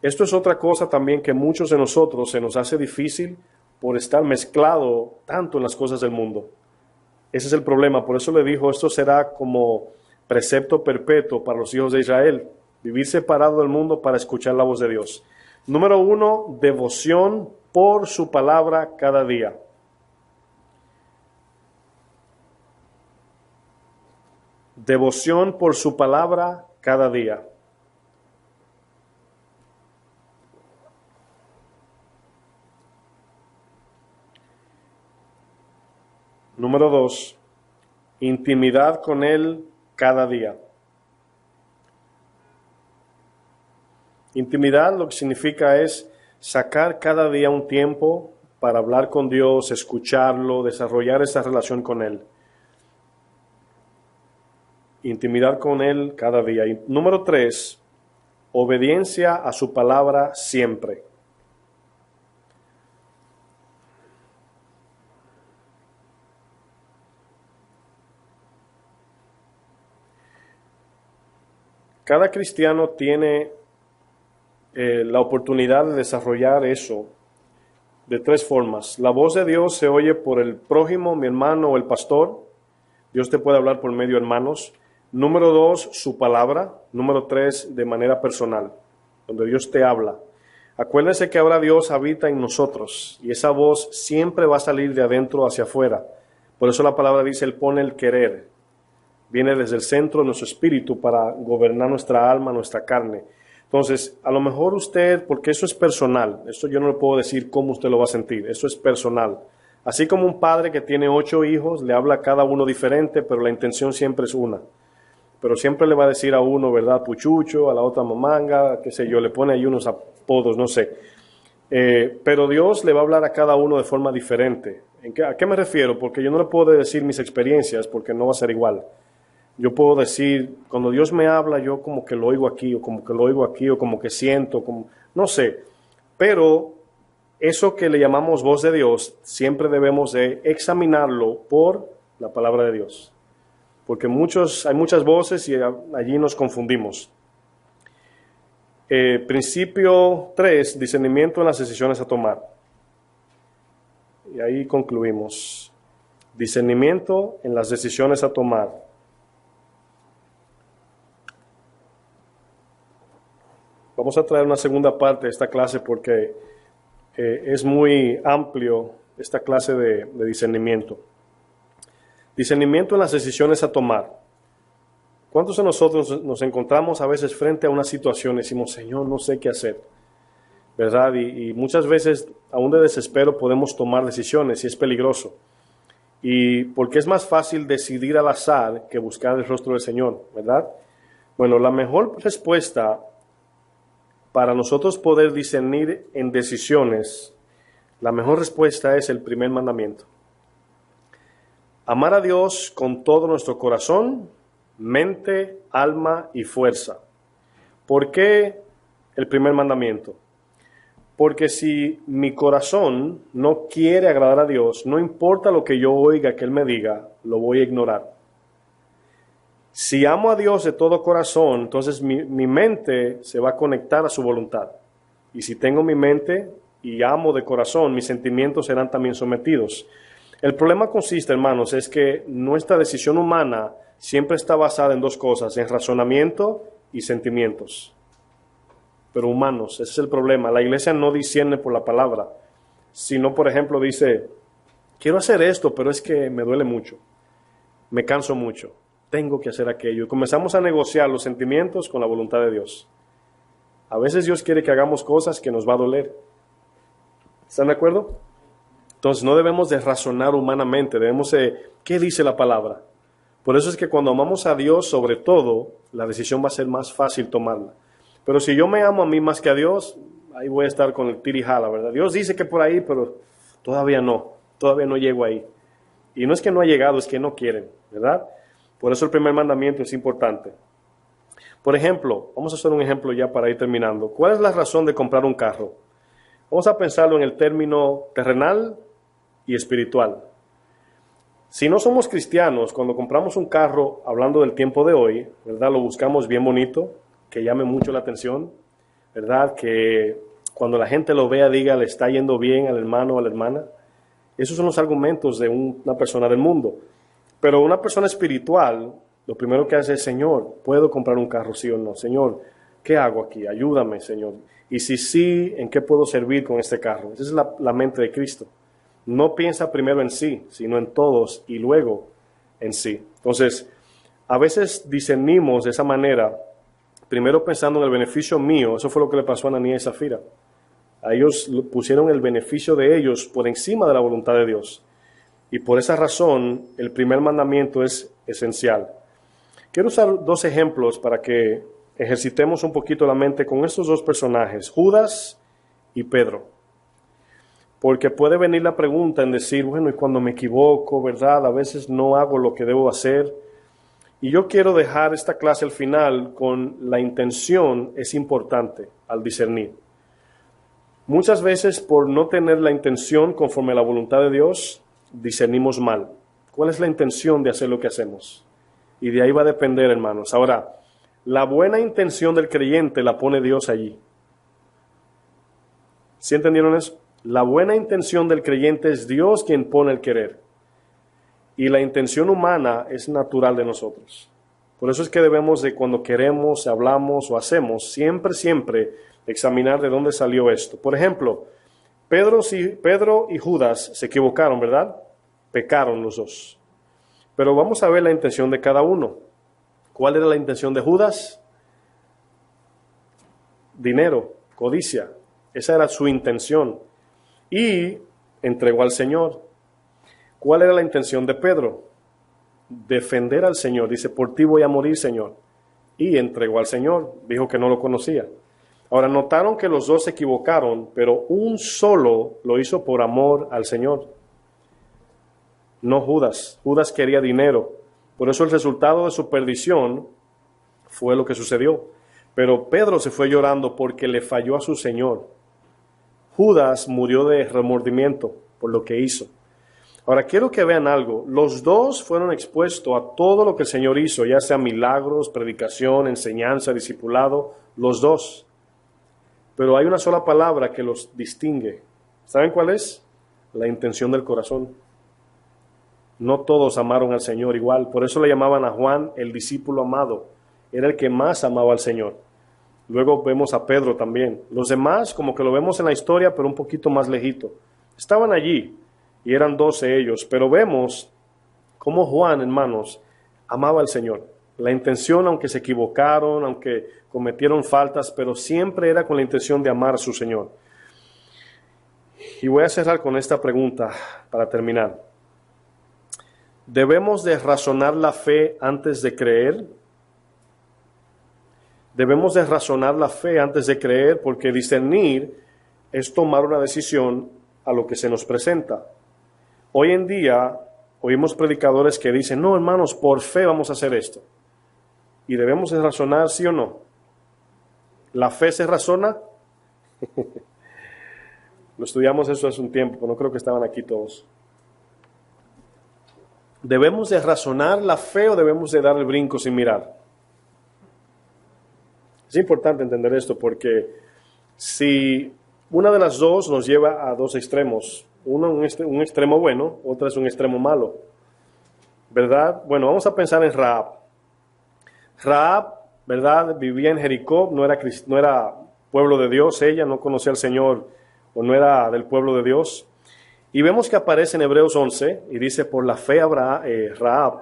Esto es otra cosa también que muchos de nosotros se nos hace difícil por estar mezclado tanto en las cosas del mundo. Ese es el problema. Por eso le dijo, esto será como precepto perpetuo para los hijos de Israel. Vivir separado del mundo para escuchar la voz de Dios. Número 1, devoción por su palabra cada día. Devoción por su palabra cada día. Número 2, intimidad con Él cada día. Intimidad lo que significa es sacar cada día un tiempo para hablar con Dios, escucharlo, desarrollar esa relación con Él. Intimidad con Él cada día. Y número 3, obediencia a su palabra siempre. Cada cristiano tiene la oportunidad de desarrollar eso de 3 formas. La voz de Dios se oye por el prójimo, mi hermano o el pastor. Dios te puede hablar por medio de hermanos. Número 2, su palabra. Número 3, de manera personal, donde Dios te habla. Acuérdense que ahora Dios habita en nosotros y esa voz siempre va a salir de adentro hacia afuera. Por eso la palabra dice, Él pone el querer. Viene desde el centro de nuestro espíritu para gobernar nuestra alma, nuestra carne. Entonces, a lo mejor usted, porque eso es personal, eso yo no le puedo decir cómo usted lo va a sentir, eso es personal. Así como un padre que tiene 8 hijos, le habla a cada uno diferente, pero la intención siempre es una. Pero siempre le va a decir a uno, ¿verdad?, puchucho, a la otra mamanga, qué sé yo, le pone ahí unos apodos, no sé. Pero Dios le va a hablar a cada uno de forma diferente. ¿A qué me refiero? Porque yo no le puedo decir mis experiencias, porque no va a ser igual. Yo puedo decir, cuando Dios me habla, yo como que lo oigo aquí, o como que lo oigo aquí, o como que siento, como, no sé. Pero eso que le llamamos voz de Dios, siempre debemos de examinarlo por la palabra de Dios. Porque hay muchas voces y allí nos confundimos. Principio 3, discernimiento en las decisiones a tomar. Y ahí concluimos. Discernimiento en las decisiones a tomar. Vamos a traer una segunda parte de esta clase porque es muy amplio esta clase de discernimiento. Discernimiento en las decisiones a tomar. ¿Cuántos de nosotros nos encontramos a veces frente a una situación y decimos, Señor, no sé qué hacer? ¿Verdad? Y muchas veces, aún de desespero, podemos tomar decisiones y es peligroso. Y porque es más fácil decidir al azar que buscar el rostro del Señor, ¿verdad? Bueno, la mejor respuesta para nosotros poder discernir en decisiones, la mejor respuesta es el primer mandamiento. Amar a Dios con todo nuestro corazón, mente, alma y fuerza. ¿Por qué el primer mandamiento? Porque si mi corazón no quiere agradar a Dios, no importa lo que yo oiga que Él me diga, lo voy a ignorar. Si amo a Dios de todo corazón, entonces mi mente se va a conectar a su voluntad. Y si tengo mi mente y amo de corazón, mis sentimientos serán también sometidos. El problema consiste, hermanos, es que nuestra decisión humana siempre está basada en dos cosas, en razonamiento y sentimientos. Pero humanos, ese es el problema. La iglesia no discierne por la palabra, sino, por ejemplo, dice, quiero hacer esto, pero es que me duele mucho, me canso mucho, tengo que hacer aquello. Y comenzamos a negociar los sentimientos con la voluntad de Dios. A veces Dios quiere que hagamos cosas que nos va a doler. ¿Están de acuerdo? Entonces no debemos de razonar humanamente, debemos de, ¿qué dice la palabra? Por eso es que cuando amamos a Dios sobre todo, la decisión va a ser más fácil tomarla. Pero si yo me amo a mí más que a Dios, ahí voy a estar con el tirijala, ¿verdad? Dios dice que por ahí, pero todavía no llego ahí. Y no es que no ha llegado, es que no quieren, ¿verdad? Por eso el primer mandamiento es importante. Por ejemplo, vamos a hacer un ejemplo ya para ir terminando. ¿Cuál es la razón de comprar un carro? Vamos a pensarlo en el término terrenal y espiritual. Si no somos cristianos, cuando compramos un carro, hablando del tiempo de hoy, ¿verdad? Lo buscamos bien bonito, que llame mucho la atención, ¿verdad? Que cuando la gente lo vea diga, le está yendo bien al hermano o a la hermana. Esos son los argumentos de una persona del mundo. Pero una persona espiritual, lo primero que hace es, Señor, ¿puedo comprar un carro, sí o no? Señor, ¿qué hago aquí? Ayúdame, Señor. Y si sí, ¿en qué puedo servir con este carro? Esa es la mente de Cristo. No piensa primero en sí, sino en todos y luego en sí. Entonces, a veces discernimos de esa manera, primero pensando en el beneficio mío. Eso fue lo que le pasó a Ananías y Zafira. A ellos pusieron el beneficio de ellos por encima de la voluntad de Dios. Y por esa razón, el primer mandamiento es esencial. Quiero usar dos ejemplos para que ejercitemos un poquito la mente con estos dos personajes, Judas y Pedro. Porque puede venir la pregunta en decir, bueno, y cuando me equivoco, ¿verdad? A veces no hago lo que debo hacer. Y yo quiero dejar esta clase al final con la intención es importante al discernir. Muchas veces por no tener la intención conforme a la voluntad de Dios, discernimos mal. ¿Cuál es la intención de hacer lo que hacemos? Y de ahí va a depender, hermanos. Ahora, la buena intención del creyente la pone Dios allí. ¿Sí entendieron eso? La buena intención del creyente es Dios quien pone el querer. Y la intención humana es natural de nosotros. Por eso es que debemos de cuando queremos, hablamos o hacemos, siempre examinar de dónde salió esto. Por ejemplo, Pedro y Judas se equivocaron, ¿verdad? Pecaron los dos. Pero vamos a ver la intención de cada uno. ¿Cuál era la intención de Judas? Dinero, codicia. Esa era su intención. Y entregó al Señor. ¿Cuál era la intención de Pedro? Defender al Señor. Dice, por ti voy a morir, Señor. Y entregó al Señor. Dijo que no lo conocía. Ahora, notaron que los dos se equivocaron, pero un solo lo hizo por amor al Señor. No Judas. Judas quería dinero. Por eso el resultado de su perdición fue lo que sucedió. Pero Pedro se fue llorando porque le falló a su Señor. Judas murió de remordimiento por lo que hizo. Ahora, quiero que vean algo. Los dos fueron expuestos a todo lo que el Señor hizo, ya sea milagros, predicación, enseñanza, discipulado, los dos. Pero hay una sola palabra que los distingue. ¿Saben cuál es? La intención del corazón. No todos amaron al Señor igual. Por eso le llamaban a Juan el discípulo amado. Era el que más amaba al Señor. Luego vemos a Pedro también. Los demás, como que lo vemos en la historia, pero un poquito más lejito. Estaban allí y eran 12 ellos. Pero vemos cómo Juan, hermanos, amaba al Señor. La intención, aunque se equivocaron, aunque cometieron faltas, pero siempre era con la intención de amar a su Señor. Y voy a cerrar con esta pregunta para terminar. ¿Debemos de razonar la fe antes de creer? Debemos de razonar la fe antes de creer, porque discernir es tomar una decisión a lo que se nos presenta. Hoy en día oímos predicadores que dicen, no hermanos, por fe vamos a hacer esto. Y debemos de razonar sí o no. ¿La fe se razona? Lo estudiamos eso hace un tiempo, pero no creo que estaban aquí todos. ¿Debemos de razonar la fe o debemos de dar el brinco sin mirar? Es importante entender esto porque si una de las dos nos lleva a dos extremos, uno un extremo bueno, otro es un extremo malo, ¿verdad? Bueno, vamos a pensar en Rahab. Rahab, ¿verdad? Vivía en Jericó, no era pueblo de Dios, ella no conocía al Señor o no era del pueblo de Dios. Y vemos que aparece en Hebreos 11 y dice, por la fe Rahab,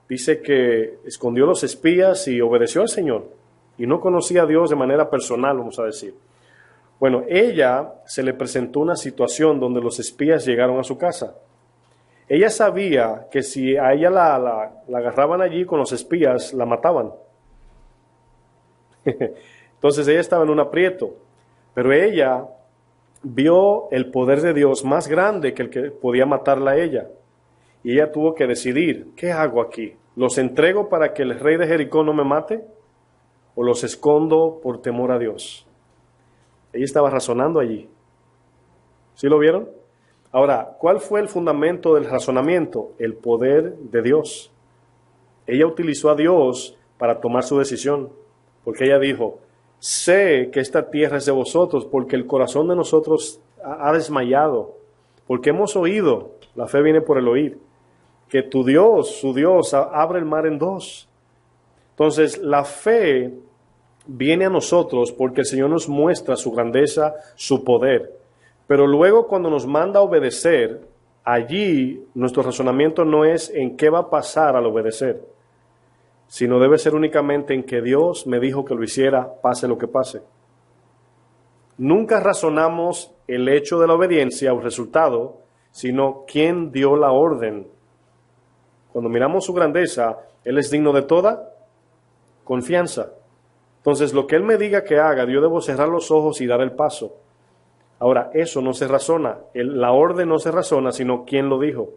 dice que escondió los espías y obedeció al Señor. Y no conocía a Dios de manera personal, vamos a decir. Bueno, ella se le presentó una situación donde los espías llegaron a su casa. Ella sabía que si a ella la agarraban allí con los espías, la mataban. Entonces ella estaba en un aprieto. Pero ella vio el poder de Dios más grande que el que podía matarla a ella. Y ella tuvo que decidir, ¿qué hago aquí? ¿Los entrego para que el rey de Jericó no me mate? ¿O los escondo por temor a Dios? Ella estaba razonando allí. ¿Sí lo vieron? Ahora, ¿cuál fue el fundamento del razonamiento? El poder de Dios. Ella utilizó a Dios para tomar su decisión, porque ella dijo, sé que esta tierra es de vosotros, porque el corazón de nosotros ha desmayado, porque hemos oído, la fe viene por el oír, que tu Dios, su Dios, abre el mar en dos. Entonces, la fe viene a nosotros porque el Señor nos muestra su grandeza, su poder. Pero luego cuando nos manda a obedecer, allí nuestro razonamiento no es en qué va a pasar al obedecer, sino debe ser únicamente en que Dios me dijo que lo hiciera, pase lo que pase. Nunca razonamos el hecho de la obediencia o el resultado, sino quién dio la orden. Cuando miramos su grandeza, Él es digno de toda confianza. Entonces, lo que Él me diga que haga, yo debo cerrar los ojos y dar el paso. Ahora, eso no se razona. La orden no se razona, sino quién lo dijo.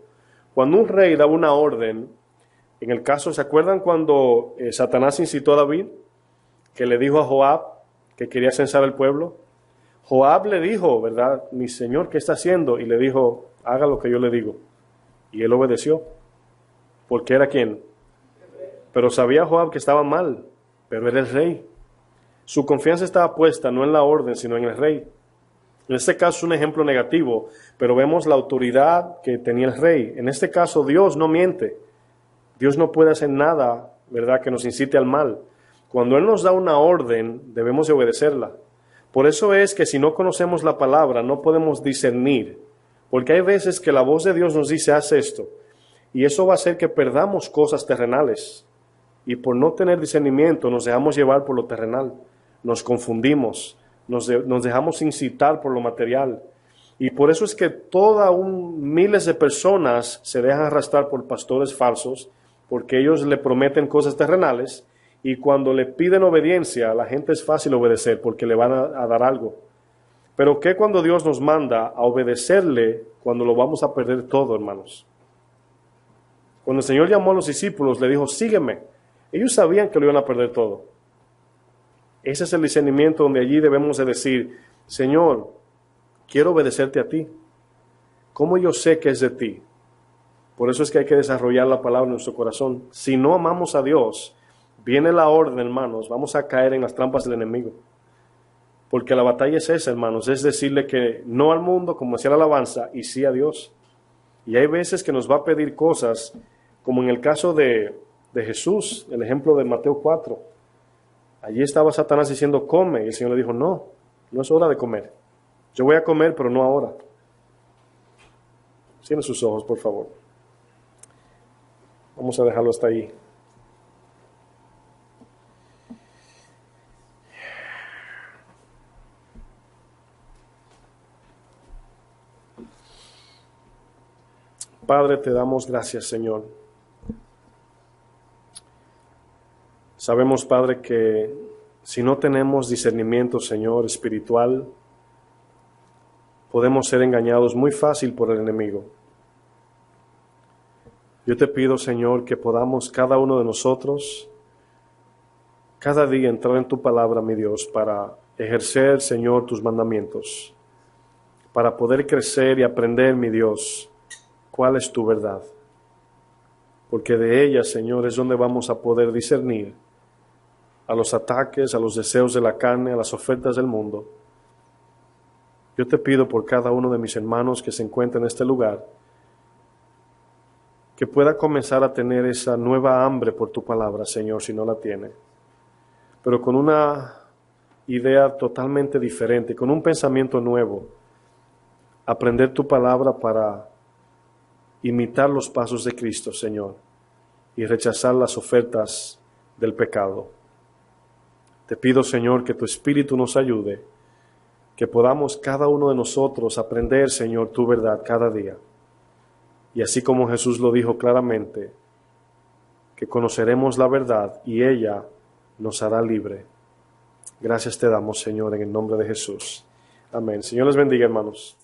Cuando un rey da una orden, en el caso, ¿se acuerdan cuando Satanás incitó a David? Que le dijo a Joab que quería censar al pueblo. Joab le dijo, ¿verdad? Mi señor, ¿qué está haciendo? Y le dijo, haga lo que yo le digo. Y él obedeció. Porque era quién. Pero sabía Joab que estaba mal, pero era el rey. Su confianza estaba puesta no en la orden, sino en el rey. En este caso es un ejemplo negativo, pero vemos la autoridad que tenía el rey. En este caso Dios no miente. Dios no puede hacer nada, ¿verdad?, que nos incite al mal. Cuando Él nos da una orden, debemos de obedecerla. Por eso es que si no conocemos la palabra, no podemos discernir. Porque hay veces que la voz de Dios nos dice, haz esto. Y eso va a hacer que perdamos cosas terrenales. Y por no tener discernimiento, nos dejamos llevar por lo terrenal. Nos confundimos, nos dejamos incitar por lo material. Y por eso es que miles de personas se dejan arrastrar por pastores falsos, porque ellos le prometen cosas terrenales, y cuando le piden obediencia, a la gente es fácil obedecer, porque le van a dar algo. Pero ¿qué cuando Dios nos manda a obedecerle, cuando lo vamos a perder todo, hermanos? Cuando el Señor llamó a los discípulos, le dijo, sígueme. Ellos sabían que lo iban a perder todo. Ese es el discernimiento donde allí debemos de decir, Señor, quiero obedecerte a ti. ¿Cómo yo sé que es de ti? Por eso es que hay que desarrollar la palabra en nuestro corazón. Si no amamos a Dios, viene la orden, hermanos, vamos a caer en las trampas del enemigo. Porque la batalla es esa, hermanos, es decirle que no al mundo, como decía la alabanza, y sí a Dios. Y hay veces que nos va a pedir cosas, como en el caso de Jesús, el ejemplo de Mateo 4. Allí estaba Satanás diciendo, come, y el Señor le dijo, no, no es hora de comer. Yo voy a comer, pero no ahora. Cierren sus ojos, por favor. Vamos a dejarlo hasta ahí. Padre, te damos gracias, Señor. Sabemos, Padre, que si no tenemos discernimiento, Señor, espiritual, podemos ser engañados muy fácil por el enemigo. Yo te pido, Señor, que podamos cada uno de nosotros, cada día entrar en tu palabra, mi Dios, para ejercer, Señor, tus mandamientos, para poder crecer y aprender, mi Dios, cuál es tu verdad. Porque de ella, Señor, es donde vamos a poder discernir a los ataques, a los deseos de la carne, a las ofertas del mundo. Yo te pido por cada uno de mis hermanos que se encuentra en este lugar, que pueda comenzar a tener esa nueva hambre por tu palabra, Señor, si no la tiene, pero con una idea totalmente diferente, con un pensamiento nuevo, aprender tu palabra para imitar los pasos de Cristo, Señor, y rechazar las ofertas del pecado. Te pido, Señor, que tu Espíritu nos ayude, que podamos cada uno de nosotros aprender, Señor, tu verdad cada día. Y así como Jesús lo dijo claramente, que conoceremos la verdad y ella nos hará libre. Gracias te damos, Señor, en el nombre de Jesús. Amén. Señor les bendiga, hermanos.